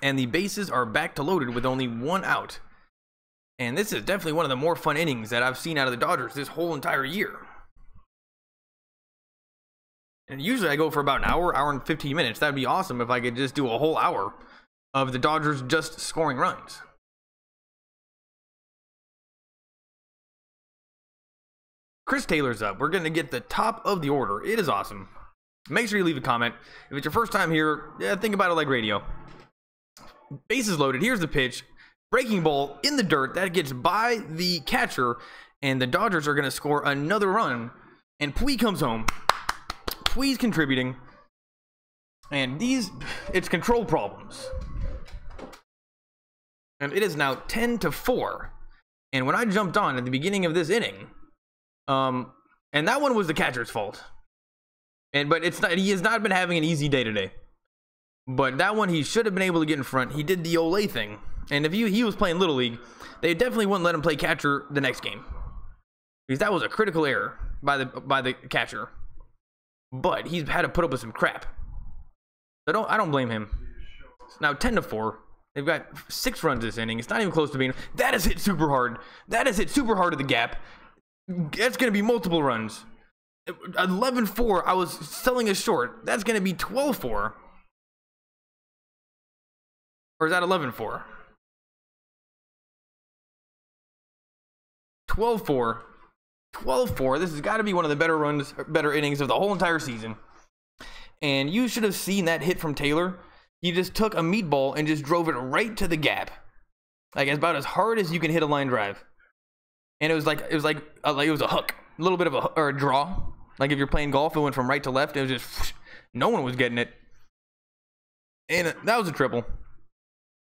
Speaker 1: And the bases are back to loaded with only 1 out. And this is definitely one of the more fun innings that I've seen out of the Dodgers this whole entire year. And usually I go for about an hour and 15 minutes. That'd be awesome if I could just do a whole hour of the Dodgers just scoring runs. Chris Taylor's up. We're going to get the top of the order. It is awesome. Make sure you leave a comment. If it's your first time here, yeah, think about it like radio. Bases loaded. Here's the pitch. Breaking ball in the dirt. That gets by the catcher. And the Dodgers are going to score another run. And Puig comes home. Puig's contributing. And it's control problems. And it is now 10-4. And when I jumped on at the beginning of this inning, and that one was the catcher's fault. But it's not, he has not been having an easy day today. But that one, he should have been able to get in front. He did the Olay thing. And if he was playing Little League, they definitely wouldn't let him play catcher the next game. Because that was a critical error by the catcher. But he's had to put up with some crap. So I don't blame him. Now 10-4. They've got 6 runs this inning. It's not even close to being. That is hit super hard. That is hit super hard at the gap. That's going to be multiple runs. 11-4. I was selling a short. That's going to be 12-4. Or is that 11-4? 12-4. 12-4. This has got to be one of the better innings of the whole entire season. And you should have seen that hit from Taylor. He just took a meatball and just drove it right to the gap. Like about as hard as you can hit a line drive. And it was a hook. A little bit of a draw. Like if you're playing golf, it went from right to left. It was just no one was getting it. And that was a triple.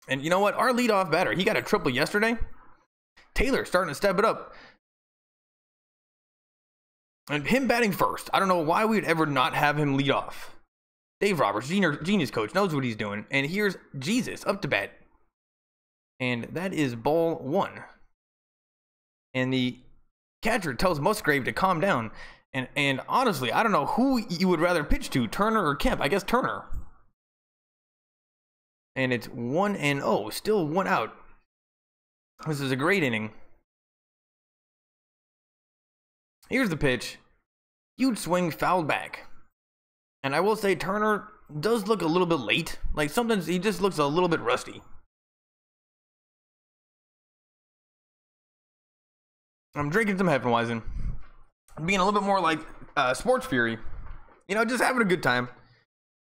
Speaker 1: And you know what? Our leadoff batter, he got a triple yesterday. Taylor starting to step it up. And him batting first. I don't know why we would ever not have him lead off. Dave Roberts, genius coach, knows what he's doing. And here's Jesus up to bat. And that is ball 1. And the catcher tells Musgrave to calm down. And honestly, I don't know who you would rather pitch to, Turner or Kemp. I guess Turner. And it's 1-0, still 1 out. This is a great inning. Here's the pitch. Huge swing, fouled back. And I will say Turner does look a little bit late. Like sometimes he just looks a little bit rusty. I'm drinking some Hefeweizen. I'm being a little bit more like Sports Fury. You know, just having a good time.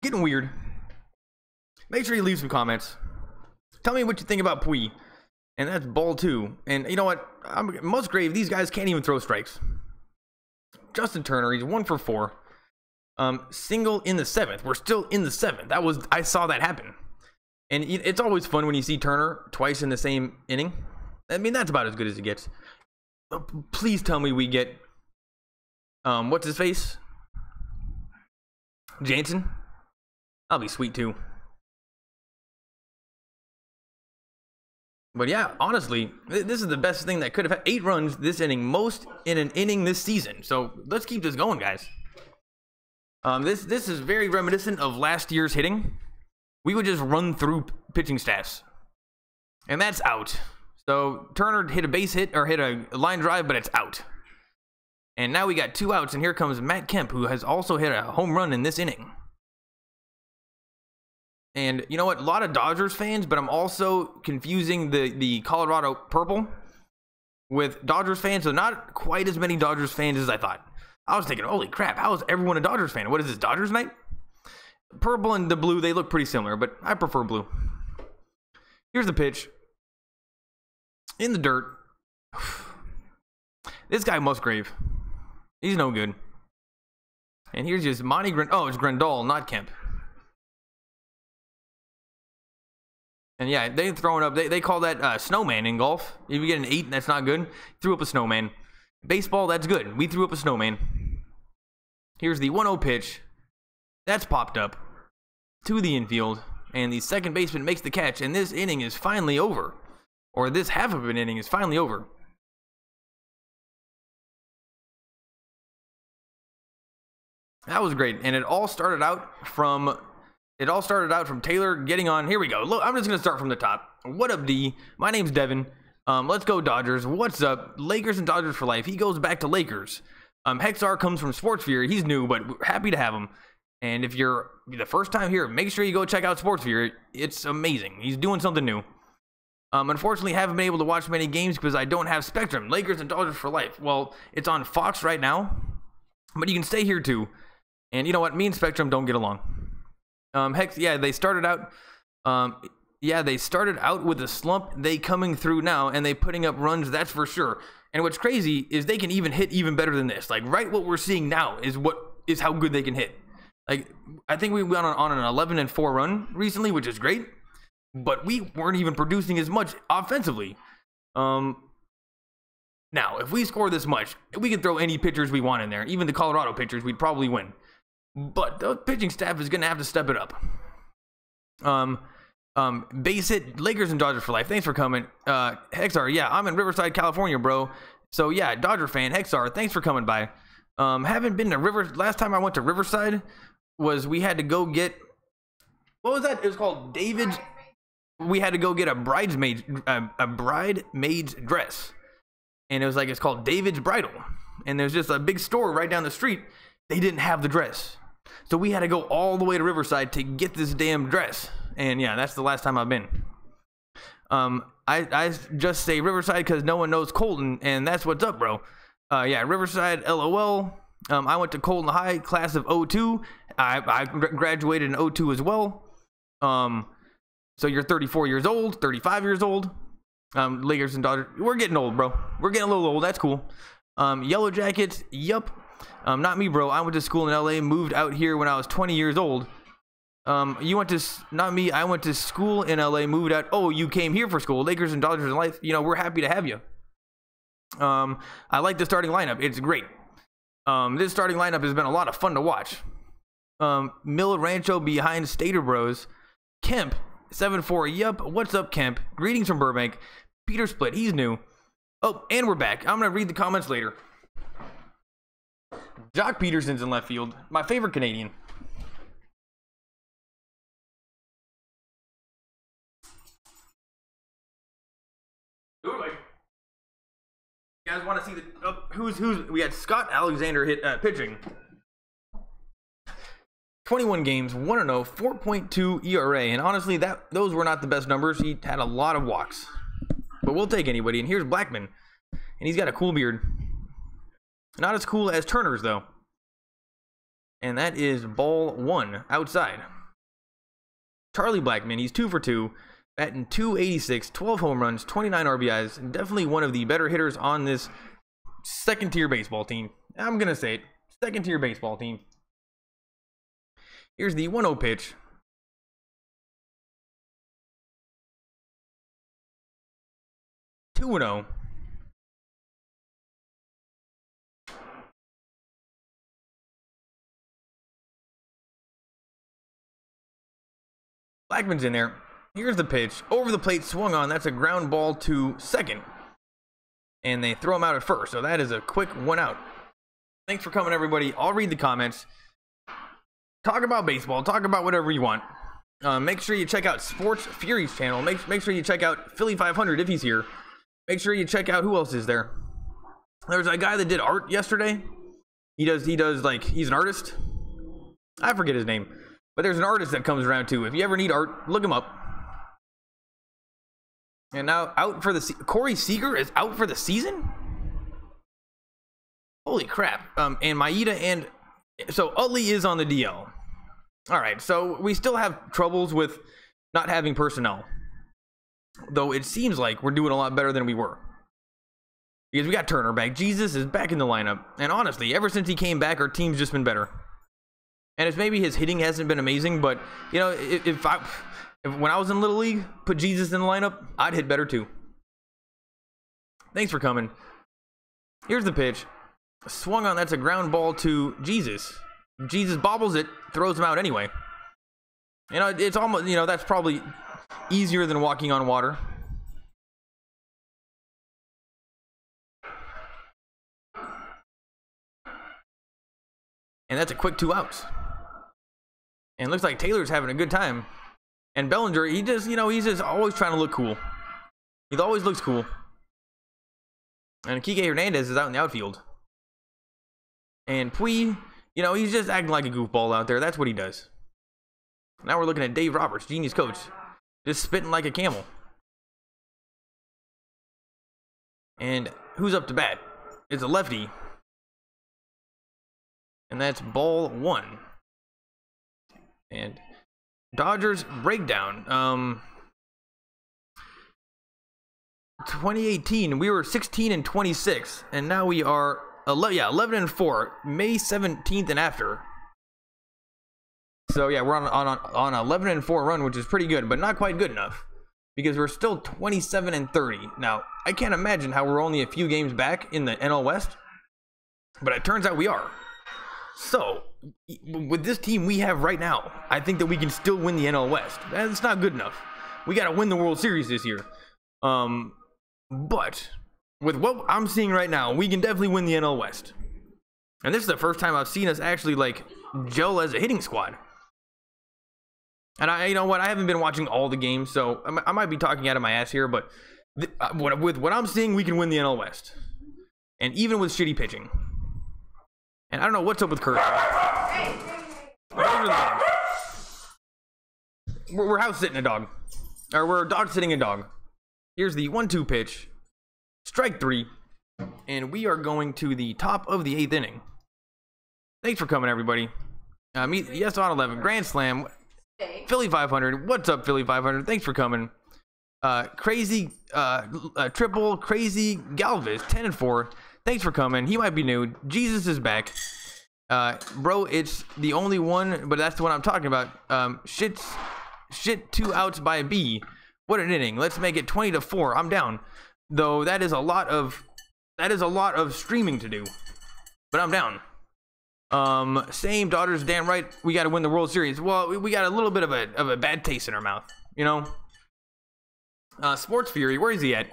Speaker 1: Getting weird. Make sure you leave some comments. Tell me what you think about Puig. And that's ball 2. And you know what? Musgrave, these guys can't even throw strikes. Justin Turner, he's 1 for 4. Single in the 7th. We're still in the 7th. I saw that happen. And it's always fun when you see Turner twice in the same inning. I mean, that's about as good as it gets. Please tell me we get what's his face? Jansen? That'll be sweet too. But yeah, honestly, this is the best thing that could have had. 8 runs this inning, most in an inning this season. So let's keep this going, guys. This is very reminiscent of last year's hitting. We would just run through pitching staffs. And that's out. So Turner hit a base hit or hit a line drive, but it's out. And now we got 2 outs, and here comes Matt Kemp, who has also hit a home run in this inning. And you know what? A lot of Dodgers fans, but I'm also confusing the Colorado purple with Dodgers fans. So not quite as many Dodgers fans as I thought. I was thinking, holy crap, how is everyone a Dodgers fan? What is this, Dodgers night? Purple and the blue, they look pretty similar, but I prefer blue. Here's the pitch. In the dirt. This guy Musgrave. He's no good. And here's just Monty oh, it's Grandall, not Kemp. And yeah, they throwing up. They call that snowman in golf. If you get an 8, that's not good. Threw up a snowman. Baseball, that's good. We threw up a snowman. Here's the 1-0 pitch. That's popped up to the infield. And the second baseman makes the catch. And this inning is finally over. Or this half of an inning is finally over. That was great. And it all started out from Taylor getting on. Here we go. Look, I'm just going to start from the top. What up, D? My name's Devin. Let's go Dodgers. What's up? Lakers and Dodgers for life. He goes back to Lakers. Hexar comes from Sports Fury. He's new, but we're happy to have him. And if you're the first time here, make sure you go check out Sports Fury. It's amazing. He's doing something new. Unfortunately, haven't been able to watch many games because I don't have Spectrum. Lakers and Dodgers for life. Well, it's on Fox right now, but you can stay here too. And you know what? Me and Spectrum don't get along. They started out with a slump. They coming through now, and they putting up runs, that's for sure. And what's crazy is they can even hit even better than this. Like, right what we're seeing now is how good they can hit. Like, I think we went on an 11-4 run recently, which is great. But we weren't even producing as much offensively. Now, if we score this much, we can throw any pitchers we want in there. Even the Colorado pitchers, we'd probably win. But the pitching staff is going to have to step it up. Base hit, Lakers and Dodgers for life. Thanks for coming. Hexar, yeah, I'm in Riverside, California, bro. So, yeah, Dodger fan. Hexar, thanks for coming by. Haven't been to last time I went to Riverside was we had to go get, what was that? It was called David's. We had to go get a bridesmaid's dress. And it was like, it's called David's Bridal. And there's just a big store right down the street. They didn't have the dress. So we had to go all the way to Riverside to get this damn dress. And yeah, that's the last time I've been. I just say Riverside because no one knows Colton, and that's what's up, bro. Yeah, Riverside, LOL. I went to Colton High, class of 02. I graduated in 02 as well. So you're 34 years old, 35 years old. Lakers and Dodgers. We're getting old, bro. We're getting a little old. That's cool. Yellow Jackets. Yup. Not me, bro. I went to school in LA, moved out here when I was 20 years old. You went to, not me. I went to school in LA, moved out. Oh, you came here for school. Lakers and Dodgers in life. You know, we're happy to have you. I like the starting lineup. It's great. This starting lineup has been a lot of fun to watch. Mill Rancho behind Stater Bros. Kemp, 7-4. Yup. What's up, Kemp? Greetings from Burbank. Peter Split. He's new. Oh, and we're back. I'm going to read the comments later. Joc Pederson's in left field. My favorite Canadian. You guys want to see the who's we had Scott Alexander hit pitching. 21 games, 1-0, 4.2 ERA, and honestly, those were not the best numbers. He had a lot of walks, but we'll take anybody. And here's Blackman, and he's got a cool beard. Not as cool as Turner's though. And that is ball 1 outside. Charlie Blackman, he's 2 for 2. Batting .286, 12 home runs, 29 RBIs, and definitely one of the better hitters on this second-tier baseball team. I'm going to say it. Second-tier baseball team. Here's the 1-0 pitch. 2-0. Blackman's in there. Here's the pitch. Over the plate, swung on. That's a ground ball to second. And they throw him out at first. So that is a quick 1 out. Thanks for coming, everybody. I'll read the comments. Talk about baseball. Talk about whatever you want. Make sure you check out Sports Fury's channel. Make sure you check out Philly 500 if he's here. Make sure you check out who else is there. There's a guy that did art yesterday. He does like, he's an artist. I forget his name. But there's an artist that comes around too. If you ever need art, look him up. And now out for the Corey Seager is out for the season? Holy crap. And Maeda and so Utley is on the DL. All right, so we still have troubles with not having personnel. Though it seems like we're doing a lot better than we were. Because we got Turner back. Jesus is back in the lineup. And honestly, ever since he came back, our team's just been better. And it's maybe his hitting hasn't been amazing, but you know, if when I was in Little League, put Jesus in the lineup, I'd hit better too. Thanks for coming. Here's the pitch. Swung on, that's a ground ball to Jesus. Jesus bobbles it, throws him out anyway. You know, it's almost, you know, that's probably easier than walking on water. And that's a quick 2 outs. And it looks like Taylor's having a good time. And Bellinger, he just, you know, he's just always trying to look cool. He always looks cool. And Kike Hernandez is out in the outfield. And Puig, you know, he's just acting like a goofball out there. That's what he does. Now we're looking at Dave Roberts, genius coach. Just spitting like a camel. And who's up to bat? It's a lefty. And that's ball 1. And Dodgers breakdown. 2018, we were 16-26, and now we are 11-4. May 17th and after. So yeah, we're on an 11-4 run, which is pretty good, but not quite good enough. because we're still 27-30. Now, I can't imagine how we're only a few games back in the NL West, but it turns out we are. So, with this team we have right now, I think that we can still win the NL West. That's not good enough. We got to win the World Series this year. But with what I'm seeing right now, we can definitely win the NL West. And this is the first time I've seen us actually like gel as a hitting squad. And you know what? I haven't been watching all the games, so I might be talking out of my ass here. But with what I'm seeing, we can win the NL West, and even with shitty pitching. And I don't know what's up with Kurt. We're house sitting a dog, or we're dog sitting a dog. Here's the 1-2 pitch, strike 3, and we are going to the top of the 8th inning. Thanks for coming, everybody. Yes on 11, grand slam. Philly 500. What's up, Philly 500? Thanks for coming. Crazy triple crazy Galvez 10-4. Thanks for coming. He might be new. Jesus is back. Bro, it's the only one, but that's the one I'm talking about. Shit 2 outs by a B. What an inning. Let's make it 20-4. I'm down. Though that is a lot of streaming to do. But I'm down. Same daughters, damn right. We got to win the World Series. Well, we got a little bit of a bad taste in our mouth, you know. Sports Fury, where is he at?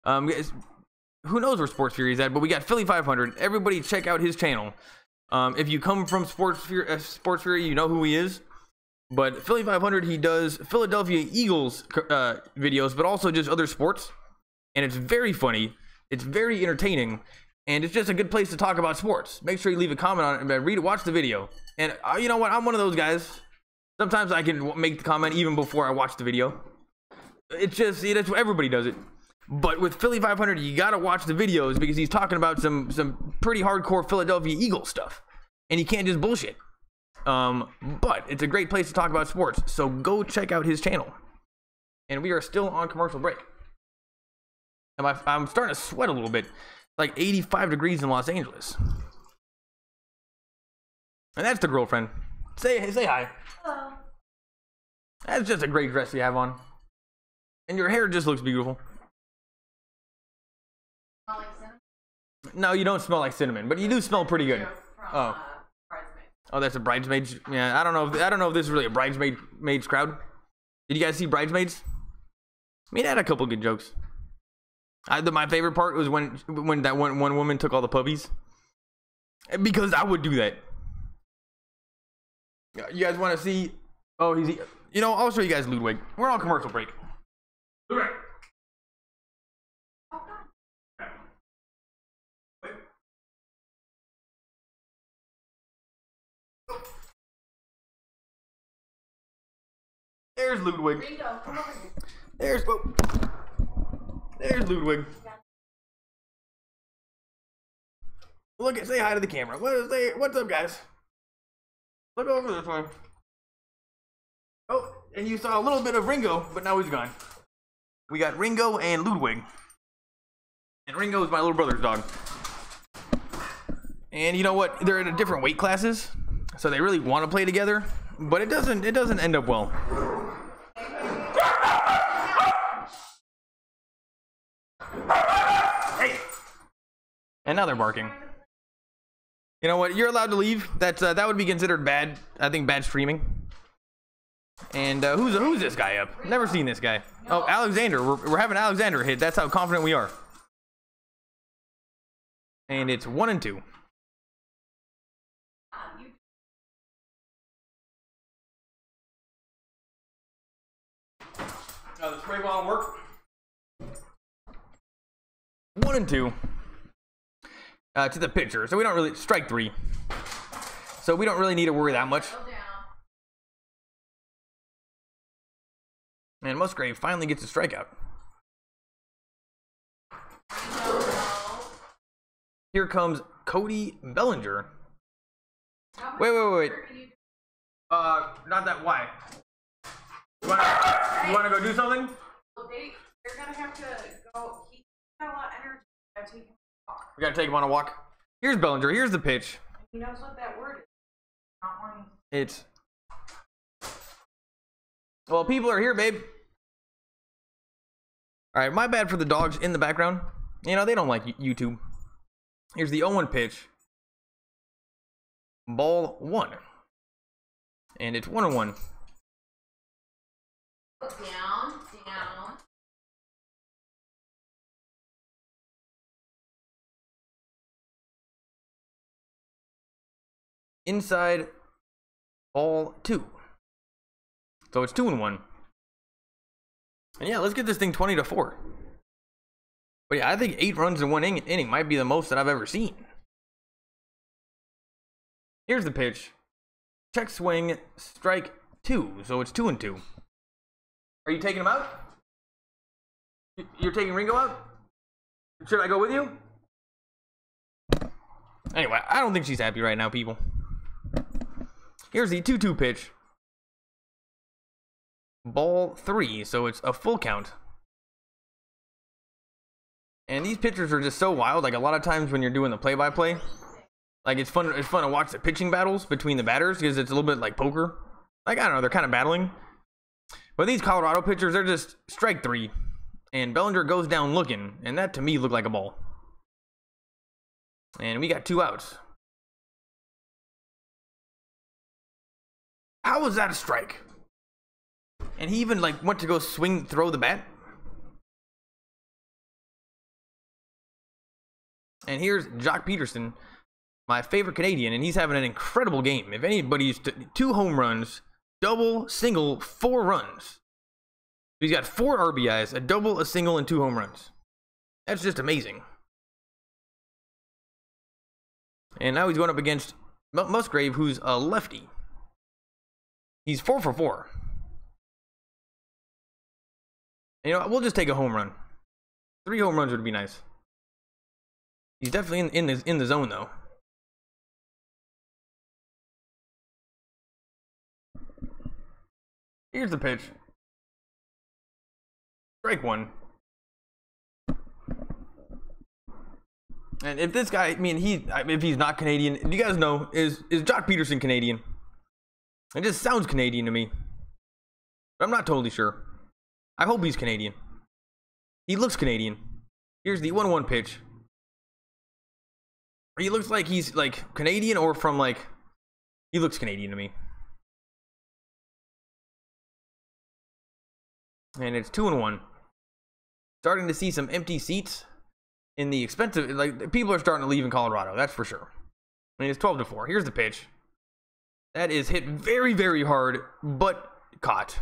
Speaker 1: Who knows where Sports Fury is at? But we got Philly 500. Everybody, check out his channel. If you come from Sports Fury, you know who he is. But Philly 500, he does Philadelphia Eagles videos, but also just other sports, and it's very funny. It's very entertaining. And it's just a good place to talk about sports. Make sure you leave a comment on it, watch the video. And you know what? I'm one of those guys. Sometimes I can make the comment even before I watch the video. It's just, everybody does it. But with Philly 500, you gotta watch the videos because he's talking about some pretty hardcore Philadelphia Eagles stuff. And you can't just bullshit. But it's a great place to talk about sports. So go check out his channel. And we are still on commercial break. And I'm starting to sweat a little bit. Like 85 degrees in Los Angeles. And that's the girlfriend. Say hi.
Speaker 2: Hello.
Speaker 1: That's just a great dress you have on. And your hair just looks beautiful.
Speaker 2: Smell like cinnamon?
Speaker 1: No, you don't smell like cinnamon, but you do smell pretty good.
Speaker 2: From, Bridesmaids.
Speaker 1: Oh, that's a bridesmaids. Yeah, I don't know if this is really a bridesmaids crowd. Did you guys see Bridesmaids? I mean, it had a couple good jokes. My favorite part was when that one woman took all the puppies. Because I would do that. You guys want to see? Oh, I'll show you guys Ludwig. We're on commercial break. Ludwig. There's Ludwig.
Speaker 2: Ringo, come over here.
Speaker 1: There's Ludwig. Say hi to the camera. What's up, guys? Look over this way. Oh, and you saw a little bit of Ringo, but now he's gone. We got Ringo and Ludwig. And Ringo is my little brother's dog. And you know what? They're in different weight classes, so they really want to play together, but it doesn't end up well. Hey! And now they're barking. You know what? You're allowed to leave. That would be considered bad. I think bad streaming. And who's this guy up? Never seen this guy. Oh, Alexander. We're having Alexander hit. That's how confident we are. And it's 1-2. The spray ball work. 1-2. To the pitcher. So we don't really strike 3. So we don't really need to worry that much. And Musgrave finally gets a strikeout. Here comes Cody Bellinger. Wait. Not that. Why? You want to go do something?
Speaker 2: Well, they're gonna have to go. He's got a lot of energy. Gotta take him on a walk.
Speaker 1: We gotta take him on a walk. Here's Bellinger. Here's the pitch.
Speaker 2: He knows what that word is. Not wanting.
Speaker 1: It's. Well, people are here, babe. All right, my bad for the dogs in the background. You know, they don't like YouTube. Here's the 0-1 pitch. Ball 1. And it's 1-1.
Speaker 2: Down, down.
Speaker 1: Inside, ball 2. So it's 2-1. And yeah, let's get this thing 20-4. But yeah, I think 8 runs in one inning might be the most that I've ever seen. Here's the pitch. Check swing, strike 2. So it's 2-2. Are you taking him out? You're taking Ringo out? Should I go with you? Anyway, I don't think she's happy right now, people. Here's the 2-2 pitch. Ball 3, so it's a full count. And these pitchers are just so wild. Like, a lot of times when you're doing the play-by-play, like, it's fun to watch the pitching battles between the batters because it's a little bit like poker. Like, I don't know, they're kind of battling. But these Colorado pitchers, they're just strike 3. And Bellinger goes down looking, and that to me looked like a ball. And we got 2 outs. How was that a strike? And he even like went to go throw the bat. And here's Joc Pederson, my favorite Canadian, and he's having an incredible game. If anybody's 2 home runs, double, single, 4 runs. He's got 4 RBIs, a double, a single, and 2 home runs. That's just amazing. And now he's going up against Musgrave, who's a lefty. He's 4 for 4. You know, we'll just take a home run. 3 home runs would be nice. He's definitely in the zone, though. Here's the pitch. Strike 1. And if this guy, I mean, if he's not Canadian, do you guys know, is Joc Pederson Canadian? It just sounds Canadian to me. But I'm not totally sure. I hope he's Canadian. He looks Canadian. Here's the 1-1 pitch. He looks like he's like Canadian or from like, he looks Canadian to me. And it's 2-1. Starting to see some empty seats in the expensive, like people are starting to leave in Colorado, that's for sure. I mean, it's 12-4. Here's the pitch. That is hit very, very hard, but caught.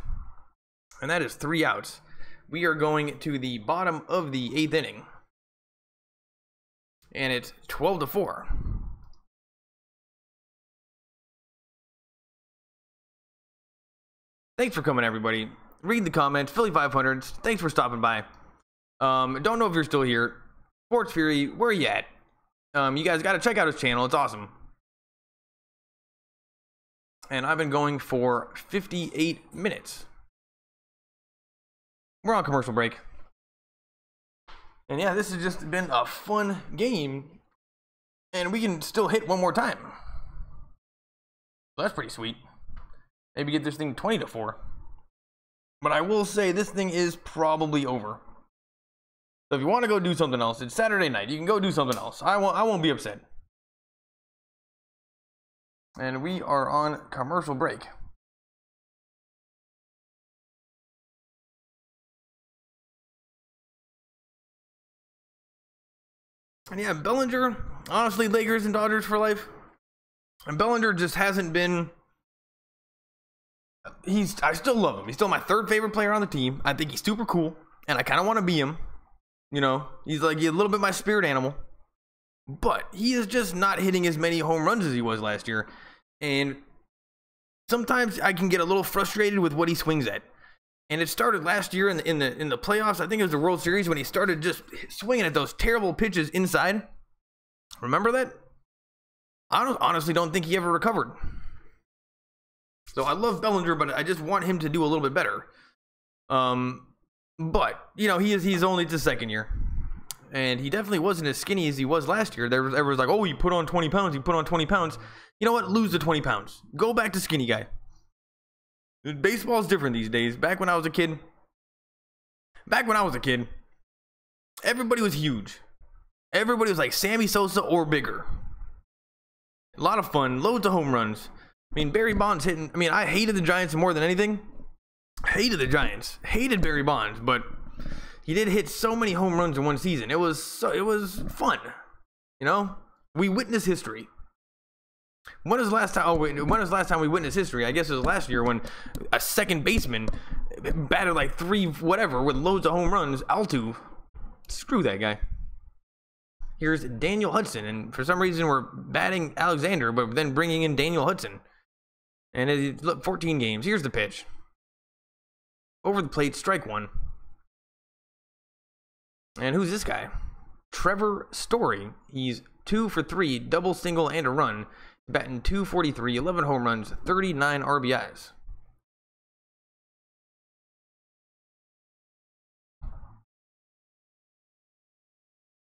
Speaker 1: And that is 3 outs. We are going to the bottom of the 8th inning. And it's 12-4. Thanks for coming, everybody. Read the comments. Philly 500s. Thanks for stopping by. Don't know if you're still here. Sports Fury, where are you at? You guys got to check out his channel. It's awesome. And I've been going for 58 minutes. We're on commercial break. And yeah, this has just been a fun game. And we can still hit one more time. So that's pretty sweet. Maybe get this thing 20-4. But I will say this thing is probably over. So if you want to go do something else, it's Saturday night. You can go do something else. I won't be upset. And we are on commercial break. And yeah, Bellinger, honestly, Lakers and Dodgers for life. And Bellinger just hasn't been... I still love him. He's still my 3rd favorite player on the team. I think he's super cool. And I kind of want to be him. You know, he's like a little bit my spirit animal. But he is just not hitting as many home runs as he was last year. And sometimes I can get a little frustrated with what he swings at. And it started last year in the playoffs. I think it was the World Series when he started just swinging at those terrible pitches inside. Remember that? I honestly don't think he ever recovered. So I love Bellinger, but I just want him to do a little bit better. But you know, he's only to 2nd year, and he definitely wasn't as skinny as he was last year. Everyone was like, "Oh, he put on 20 pounds. He put on 20 pounds." You know what? Lose the 20 pounds. Go back to skinny guy. Baseball's different these days. Back when I was a kid, Everybody was huge. Everybody was like Sammy Sosa or bigger. A lot of fun, loads of home runs. I mean, Barry Bonds hitting. I mean, I hated the Giants more than anything. Hated the Giants. Hated Barry Bonds, but he did hit so many home runs in one season. It was fun. You know, we witnessed history. When was the last time? Oh, wait, when was the last time we witnessed history? I guess it was last year when a second baseman batted like 3 whatever with loads of home runs. Altu, screw that guy. Here's Daniel Hudson, and for some reason we're batting Alexander, but then bringing in Daniel Hudson. And look, 14 games. Here's the pitch. Over the plate, strike 1. And who's this guy? Trevor Story. He's 2 for 3, double, single, and a run. Batting .243, 11 home runs, 39 RBIs.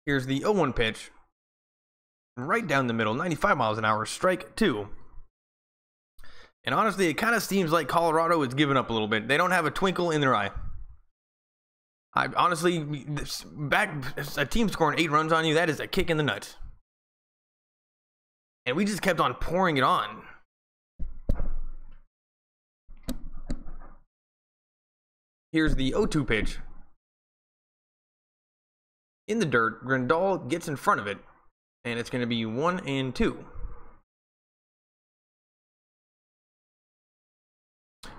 Speaker 1: Here's the 0-1 pitch. Right down the middle, 95 miles an hour, strike 2. And honestly, it kind of seems like Colorado is giving up a little bit. They don't have a twinkle in their eye. I honestly, a team scoring 8 runs on you, that is a kick in the nuts. And we just kept on pouring it on. Here's the 0-2 pitch. In the dirt, Grandall gets in front of it, and it's going to be 1-2.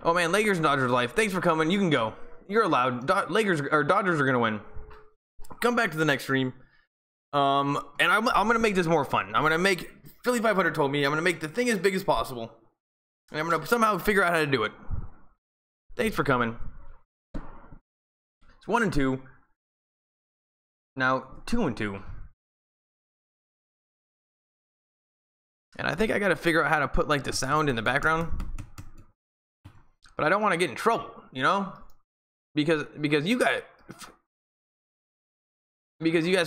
Speaker 1: Oh man, Lakers and Dodgers life. Thanks for coming. You can go. You're allowed. Dodgers are going to win. Come back to the next stream. And I'm going to make this more fun. I'm going to make Philly 500 told me I'm going to make the thing as big as possible. And I'm going to somehow figure out how to do it. Thanks for coming. It's 1-2. Now 2-2. And I think I got to figure out how to put like the sound in the background. But I don't want to get in trouble, you know? Because you guys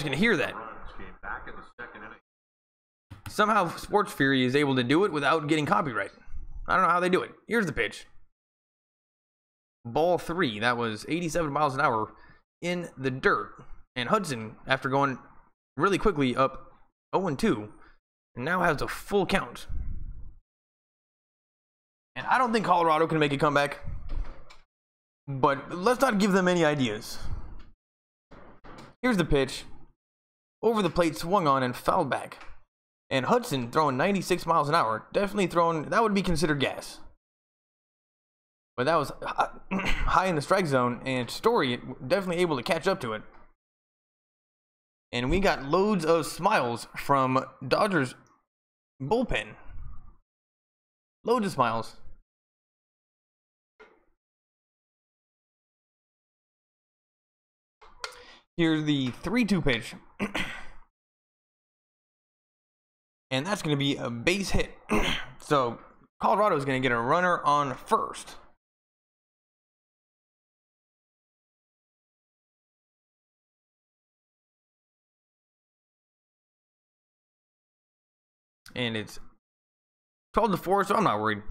Speaker 1: can hear that. Somehow Sports Fury is able to do it without getting copyright. I don't know how they do it. Here's the pitch. Ball 3. That was 87 miles an hour in the dirt. And Hudson, after going really quickly up 0-2, now has a full count. And I don't think Colorado can make a comeback. But let's not give them any ideas. Here's the pitch. Over the plate, swung on and fouled back. And Hudson throwing 96 miles an hour. Definitely throwing, that would be considered gas. But that was high in the strike zone, and Story definitely able to catch up to it. And we got loads of smiles from Dodgers bullpen. Loads of smiles. Here's the 3-2 pitch. And that's going to be a base hit. So Colorado is going to get a runner on first. And it's 12-4, so I'm not worried.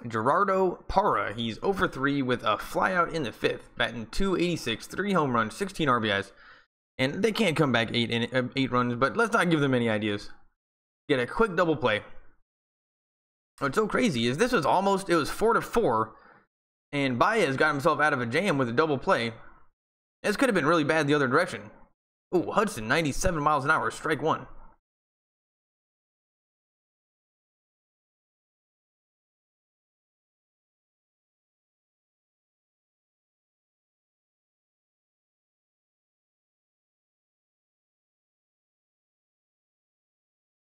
Speaker 1: Gerardo Parra, he's 0 for 3 with a flyout in the 5th, batting .286, 3 home runs, 16 RBIs, and they can't come back 8 runs, but let's not give them any ideas. Get a quick double play. What's so crazy is this was almost, it was 4-4, and Baez got himself out of a jam with a double play. This could have been really bad the other direction. Ooh, Hudson, 97 miles an hour, strike 1.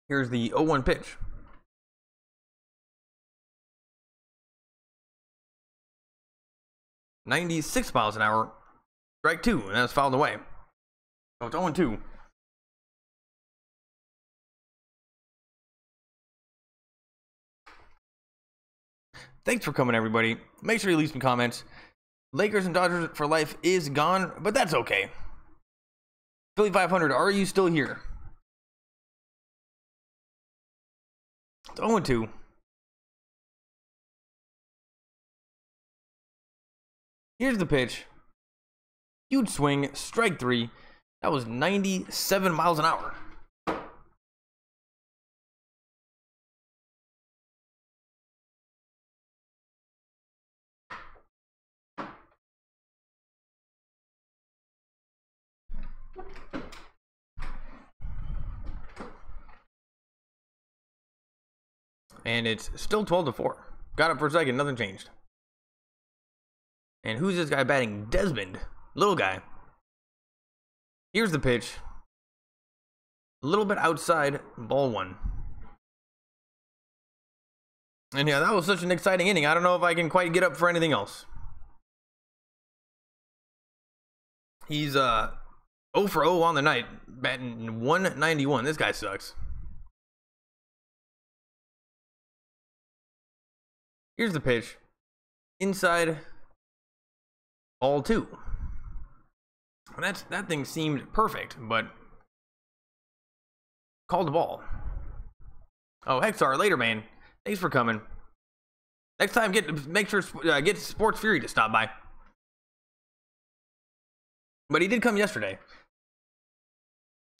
Speaker 1: Here's the 0-1 pitch. .96 miles an hour. Strike 2, and that's fouled away. So it's 0-2. Thanks for coming, everybody. Make sure you leave some comments. Lakers and Dodgers for life is gone, but that's okay. Philly 500, are you still here? It's 0-2. Here's the pitch. Huge swing, strike 3. That was 97 miles an hour. And it's still 12-4. Got it for a second, nothing changed. And who's this guy batting? Desmond. Little guy. Here's the pitch. A little bit outside, ball 1. And yeah, that was such an exciting inning. I don't know if I can quite get up for anything else. He's 0 for 0 on the night, batting 191. This guy sucks. Here's the pitch. Inside, ball 2. That thing seemed perfect, but called the ball. Oh, Hexar, later, man. Thanks for coming. Next time, make sure get Sports Fury to stop by. But he did come yesterday.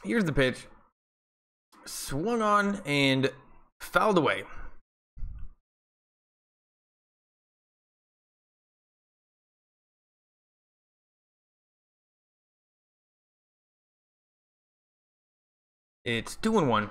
Speaker 1: Here's the pitch. Swung on and fouled away. It's 2-1.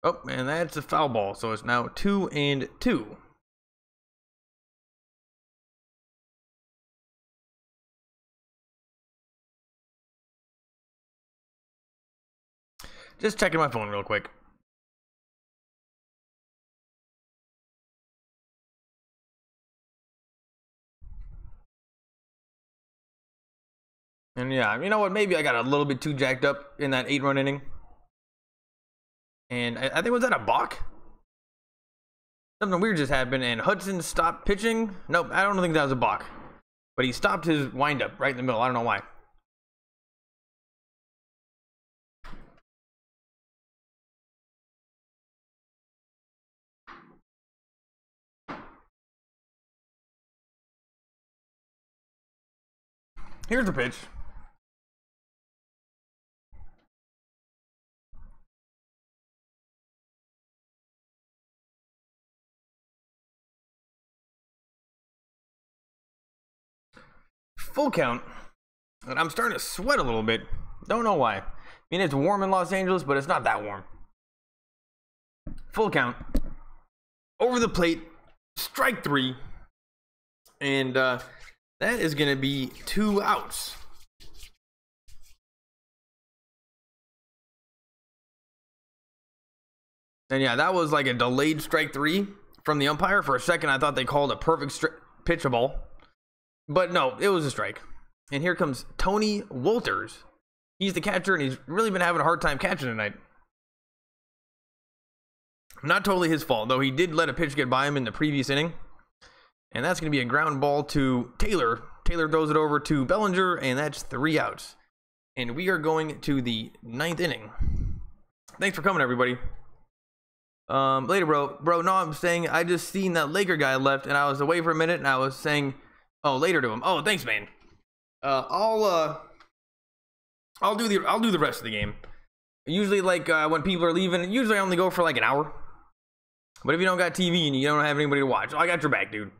Speaker 1: Oh, and that's a foul ball, so it's now 2-2. Just checking my phone real quick. And yeah, you know what? Maybe I got a little bit too jacked up in that 8-run inning. And I think, was that a balk? Something weird just happened, and Hudson stopped pitching. Nope, I don't think that was a balk. But he stopped his windup right in the middle. I don't know why. Here's the pitch. Full count. And I'm starting to sweat a little bit. Don't know why. I mean, it's warm in Los Angeles, but it's not that warm. Full count. Over the plate. Strike 3. And that is going to be 2 outs. And yeah, that was like a delayed strike 3 from the umpire. For a second, I thought they called a perfect pitch a ball. But no, it was a strike. And here comes Tony Wolters. He's the catcher, and he's really been having a hard time catching tonight. Not totally his fault, though. He did let a pitch get by him in the previous inning. And that's going to be a ground ball to Taylor. Taylor throws it over to Bellinger, and that's 3 outs. And we are going to the 9th inning. Thanks for coming, everybody. Later, bro. Bro, no, I'm saying I just seen that Laker guy left, and I was away for a minute, and I was saying, oh, later to him. Oh, thanks, man. I'll do the rest of the game. Usually, like, when people are leaving, usually I only go for like an hour. But if you don't got TV and you don't have anybody to watch, I got your back, dude.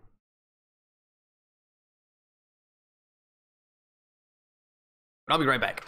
Speaker 1: I'll be right back.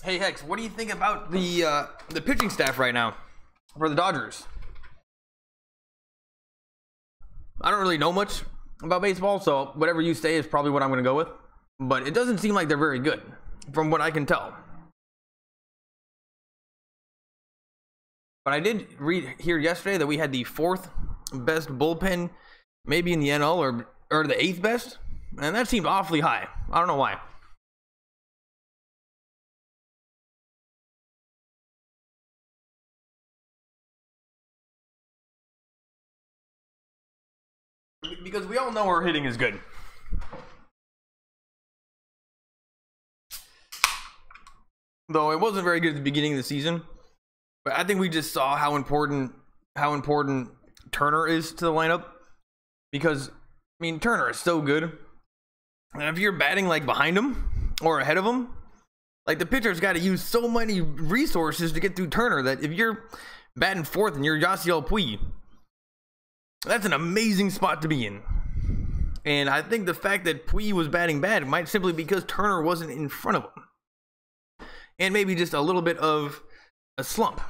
Speaker 1: Hey Hex, what do you think about the pitching staff right now for the Dodgers? I don't really know much about baseball, so whatever you say is probably what I'm going to go with. But it doesn't seem like they're very good, from what I can tell. But I did read here yesterday that we had the 4th best bullpen, maybe in the NL, or the 8th best, and that seemed awfully high. I don't know why. Because we all know our hitting is good. Though it wasn't very good at the beginning of the season. But I think we just saw how important Turner is to the lineup. Because, I mean, Turner is so good. And if you're batting like behind him or ahead of him, like the pitcher's got to use so many resources to get through Turner that if you're batting 4th and you're Yasiel Puig, that's an amazing spot to be in. And I think the fact that Puig was batting bad might simply because Turner wasn't in front of him. And maybe just a little bit of a slump.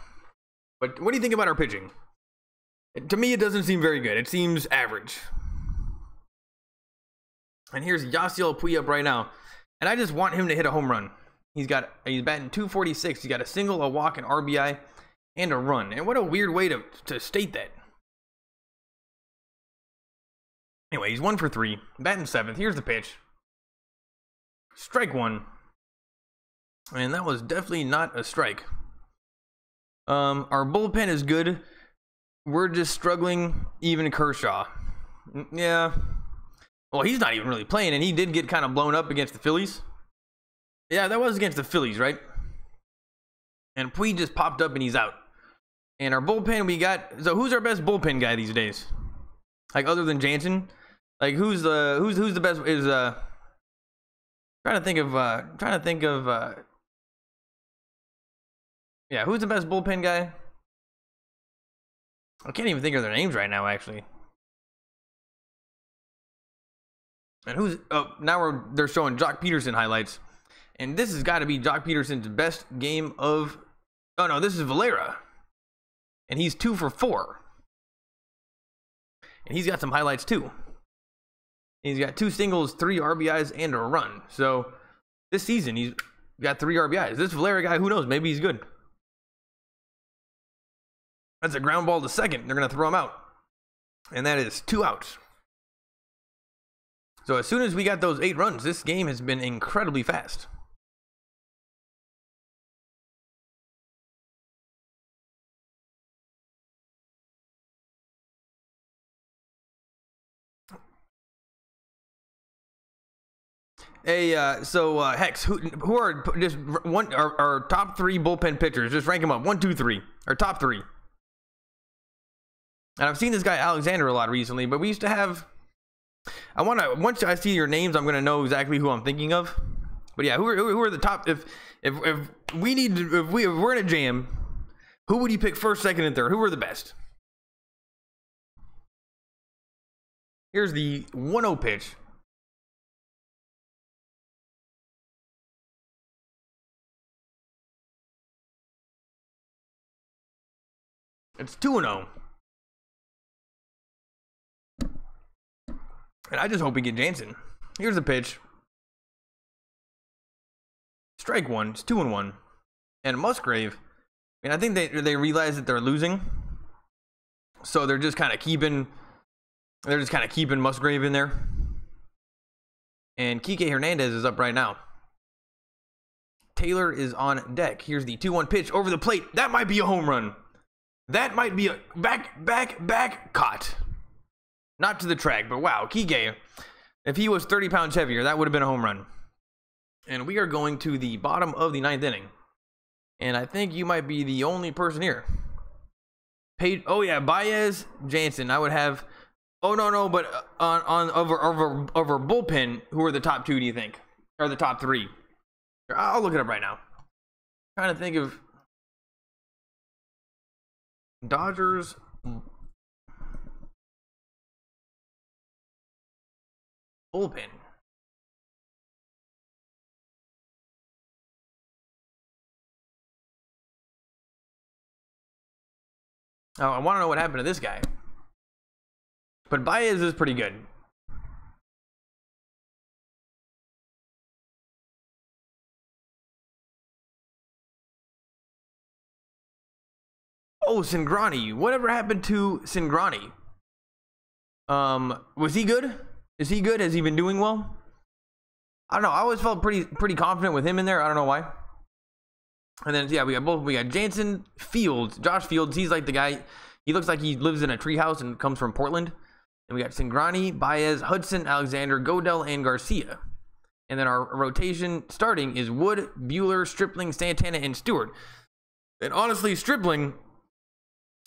Speaker 1: But what do you think about our pitching? To me, it doesn't seem very good. It seems average. And here's Yasiel Puig up right now. And I just want him to hit a home run. He's batting 246. He's got a single, a walk, an RBI, and a run. And what a weird way to state that. Anyway, he's 1 for 3, batting 7th. Here's the pitch. Strike 1. And that was definitely not a strike. Our bullpen is good. We're just struggling. Even Kershaw. Yeah. Well, he's not even really playing, and he did get kind of blown up against the Phillies. Yeah, that was against the Phillies, right? And Puig just popped up and he's out. And our bullpen, we got... So who's our best bullpen guy these days? Like, other than Jansen? Like, who's the best? Is trying to think of yeah, who's the best bullpen guy? I can't even think of their names right now, actually. And who's now they're showing Joc Pederson highlights, and this has got to be Joc Pederson's best game of. Oh no, this is Valera, and he's 2 for 4, and he's got some highlights too. He's got 2 singles, 3 RBIs, and a run. So this season he's got 3 RBIs. This Valera guy, who knows? Maybe he's good. That's a ground ball to second. They're gonna throw him out, and that is 2 outs. So as soon as we got those 8 runs, this game has been incredibly fast. Hey, Hex, who are just our top 3 bullpen pitchers? Just rank them up. 1, 2, 3. Our top 3. And I've seen this guy Alexander a lot recently, but we used to have. Once I see your names, I'm gonna know exactly who I'm thinking of. But yeah, who are the top? If we're in a jam, who would you pick first, second, and third? Who are the best? Here's the 1-0 pitch. It's 2-0. And I just hope we get Jansen. Here's the pitch. Strike 1. It's 2-1. And Musgrave. I mean, I think they realize that they're losing, so they're just kind of keeping Musgrave in there. And Kike Hernandez is up right now. Taylor is on deck. Here's the 2-1 pitch over the plate. That might be a home run. That might be a back caught. Not to the track, but wow, Kike, if he was 30 pounds heavier, that would have been a home run. And we are going to the bottom of the 9th inning. And I think you might be the only person here. Oh yeah, Baez, Jansen. I would have. Oh no, but over bullpen, who are the top 2? Do you think, or the top 3? I'll look it up right now. I'm trying to think of Dodgers. Bullpen. Oh, I want to know what happened to this guy. But Baez is pretty good. Oh, Cingrani. Whatever happened to Cingrani? Was he good? Is he good? Has he been doing well? I don't know. I always felt pretty confident with him in there. I don't know why. And then yeah, we got Jansen, Fields, Josh Fields. He's like the guy. He looks like he lives in a treehouse and comes from Portland. And we got Cingrani, Baez, Hudson, Alexander, Godell, and Garcia. And then our rotation starting is Wood, Buehler, Stripling, Santana, and Stewart. And honestly, Stripling,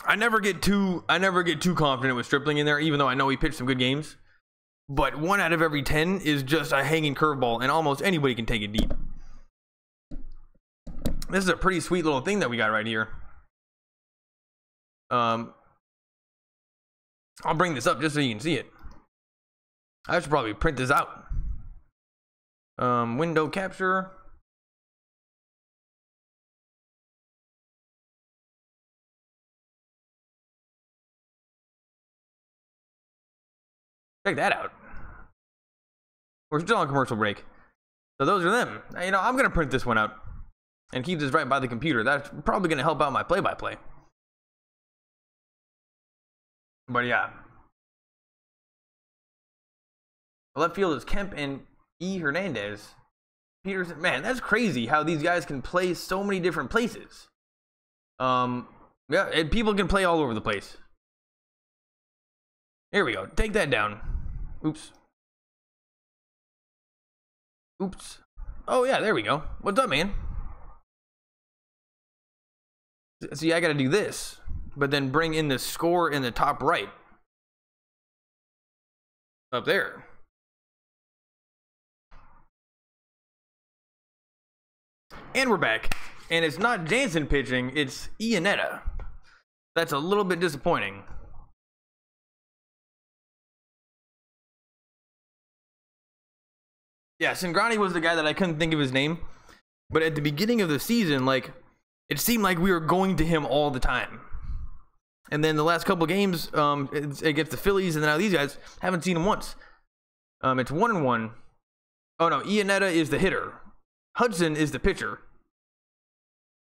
Speaker 1: I never get too confident with Stripling in there, even though I know he pitched some good games. But 1 out of every 10 is just a hanging curveball, and almost anybody can take it deep. This is a pretty sweet little thing that we got right here. I'll bring this up just so you can see it. I should probably print this out. Window capture. Check that out. We're still on commercial break. So those are them. You know, I'm going to print this one out and keep this right by the computer. That's probably going to help out my play-by-play. But yeah. The left field is Kemp and E. Hernandez. Pederson. Man, that's crazy how these guys can play so many different places. Yeah, and people can play all over the place. Here we go. Take that down. Oops. Oops. Oh, yeah, there we go. What's up, man? See, I got to do this, but then bring in the score in the top right. Up there. And we're back. And it's not Jansen pitching, it's Iannetta. That's a little bit disappointing. Yeah, Cingrani was the guy that I couldn't think of his name. But at the beginning of the season, like, it seemed like we were going to him all the time. And then the last couple games against the Phillies and now these guys, haven't seen him once. It's 1-1. Oh no, Iannetta is the hitter. Hudson is the pitcher.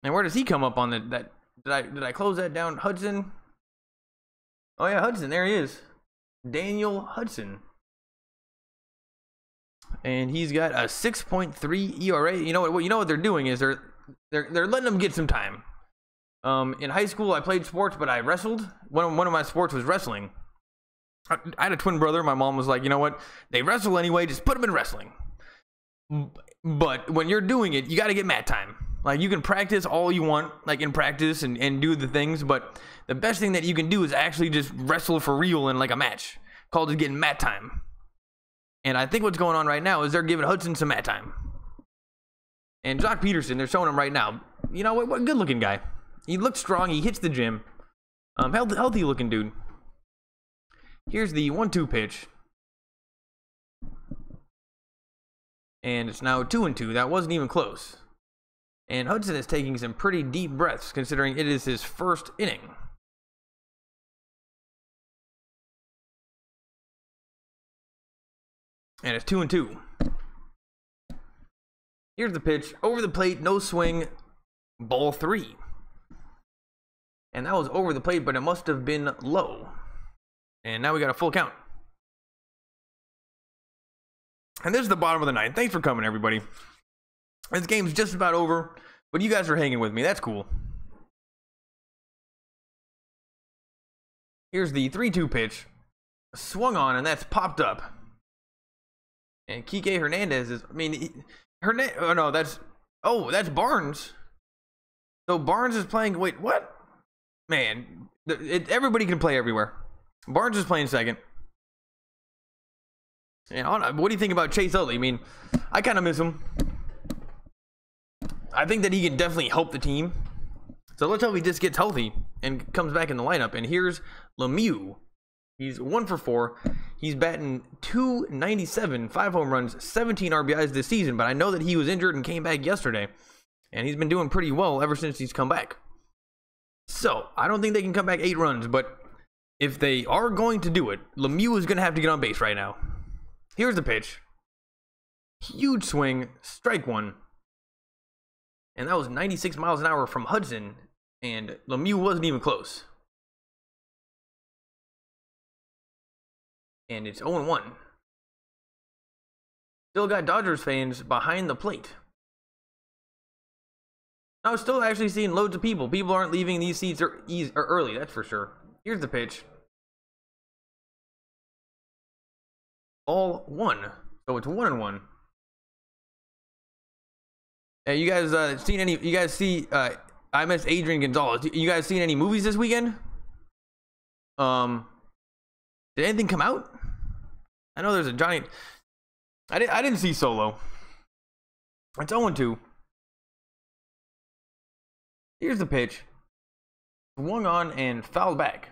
Speaker 1: And where does he come up on that? Did I close that down? Hudson. Oh yeah, Hudson. There he is. Daniel Hudson. And he's got a 6.3 ERA. You know what they're doing is they're letting him get some time. In high school, I played sports, but I wrestled. One of my sports was wrestling. I had a twin brother. My mom was like, you know what? They wrestle anyway. Just put them in wrestling. But when you're doing it, you got to get mat time. Like, you can practice all you want, like in practice and do the things. But the best thing that you can do is actually just wrestle for real in like a match. Called it getting mat time. And I think what's going on right now is they're giving Hudson some mat time. And Joc Pederson, they're showing him right now. You know what good looking guy. He looks strong. He hits the gym. Healthy looking dude. Here's the 1-2 pitch. And it's now 2-2. That wasn't even close. And Hudson is taking some pretty deep breaths considering it is his first inning. And it's 2-2. Here's the pitch. Over the plate, no swing, ball 3. And that was over the plate, but it must have been low. And now we got a full count. And this is the bottom of the ninth. Thanks for coming, everybody. This game's just about over, but you guys are hanging with me. That's cool. Here's the 3-2 pitch. Swung on, and that's popped up. And Kike Hernandez is, that's Barnes. So Barnes is playing, wait, what? Man, everybody can play everywhere. Barnes is playing second. And what do you think about Chase Utley? I mean, I kind of miss him. I think that he can definitely help the team. So let's hope he just gets healthy and comes back in the lineup. And here's Lemieux. He's 1 for 4. He's batting .297, 5 home runs, 17 RBIs this season. But I know that he was injured and came back yesterday. And he's been doing pretty well ever since he's come back. So I don't think they can come back 8 runs, but if they are going to do it, Lemieux is going to have to get on base right now. Here's the pitch. Huge swing, strike one. And that was 96 miles an hour from Hudson, and Lemieux wasn't even close. And it's 0-1. Still got Dodgers fans behind the plate. I'm still actually seeing loads of people. People aren't leaving these seats early, that's for sure. Here's the pitch. All 1. So it's 1-1. Hey, you guys seen any? You guys see? I miss Adrian Gonzalez. You guys seen any movies this weekend? Did anything come out? I know there's a giant. I didn't see Solo. It's 0-2. Here's the pitch. Swung on and fouled back.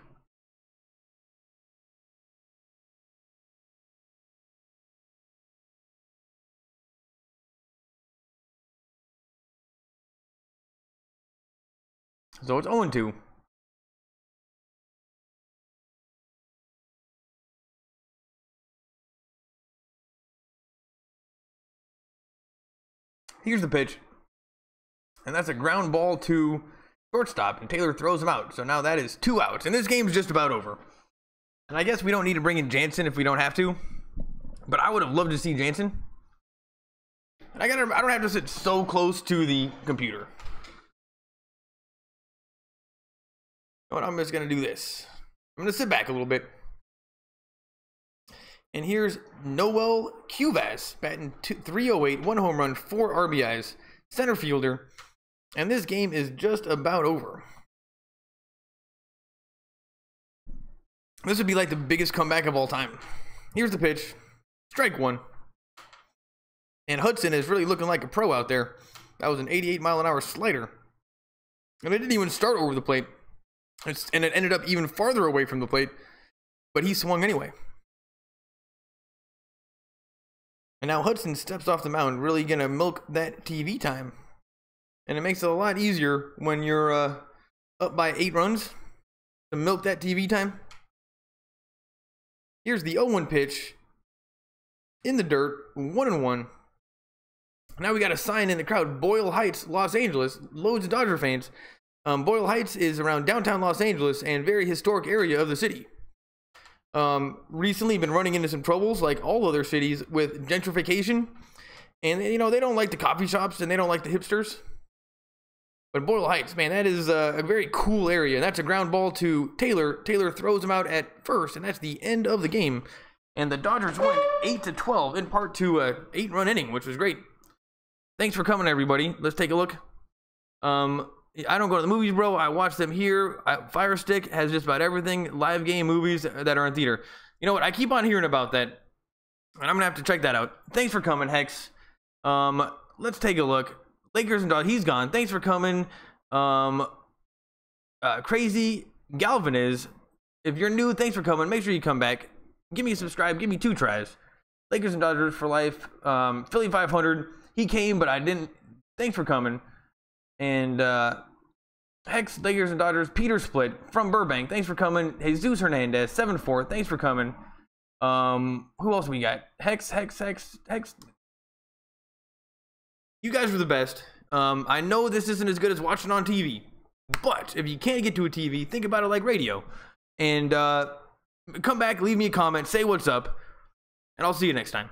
Speaker 1: So it's 0-2. Here's the pitch. And that's a ground ball to shortstop, and Taylor throws him out. So now that is 2 outs, and this game's just about over. And I guess we don't need to bring in Jansen if we don't have to, but I would have loved to see Jansen. I don't have to sit so close to the computer. You know what, I'm just gonna do this. I'm gonna sit back a little bit. And here's Noel Cubas batting 308, 1 home run, 4 RBIs, center fielder. And this game is just about over. This would be like the biggest comeback of all time. Here's the pitch. Strike one. And Hudson is really looking like a pro out there. That was an 88-mile-an-hour slider. And it didn't even start over the plate. And it ended up even farther away from the plate. But he swung anyway. And now Hudson steps off the mound, really going to milk that TV time. And it makes it a lot easier when you're up by 8 runs to milk that TV time. Here's the 0-1 pitch. In the dirt, 1-1. Now we got a sign in the crowd. Boyle Heights, Los Angeles. Loads of Dodger fans. Boyle Heights is around downtown Los Angeles and very historic area of the city. Recently been running into some troubles like all other cities with gentrification. And, you know, they don't like the coffee shops and they don't like the hipsters. But Boyle Heights, man, that is a very cool area. That's a ground ball to Taylor. Taylor throws him out at first, and that's the end of the game. And the Dodgers win 8-12 in part to an 8-run inning, which was great. Thanks for coming, everybody. Let's take a look. I don't go to the movies, bro. I watch them here. Fire Stick has just about everything. Live game movies that are in theater. You know what? I keep on hearing about that, and I'm going to have to check that out. Thanks for coming, Hex. Let's take a look. Lakers and Dodgers, he's gone. Thanks for coming. Crazy Galvaniz, if you're new, thanks for coming. Make sure you come back. Give me a subscribe. Give me 2 tries. Lakers and Dodgers for life. Philly 500. He came, but I didn't. Thanks for coming. And Hex, Lakers and Dodgers. Peter Split from Burbank. Thanks for coming. Jesus Hernandez 7-4. Thanks for coming. Who else we got? Hex. You guys are the best. I know this isn't as good as watching on TV, but if you can't get to a TV, think about it like radio. And come back, leave me a comment, say what's up, and I'll see you next time.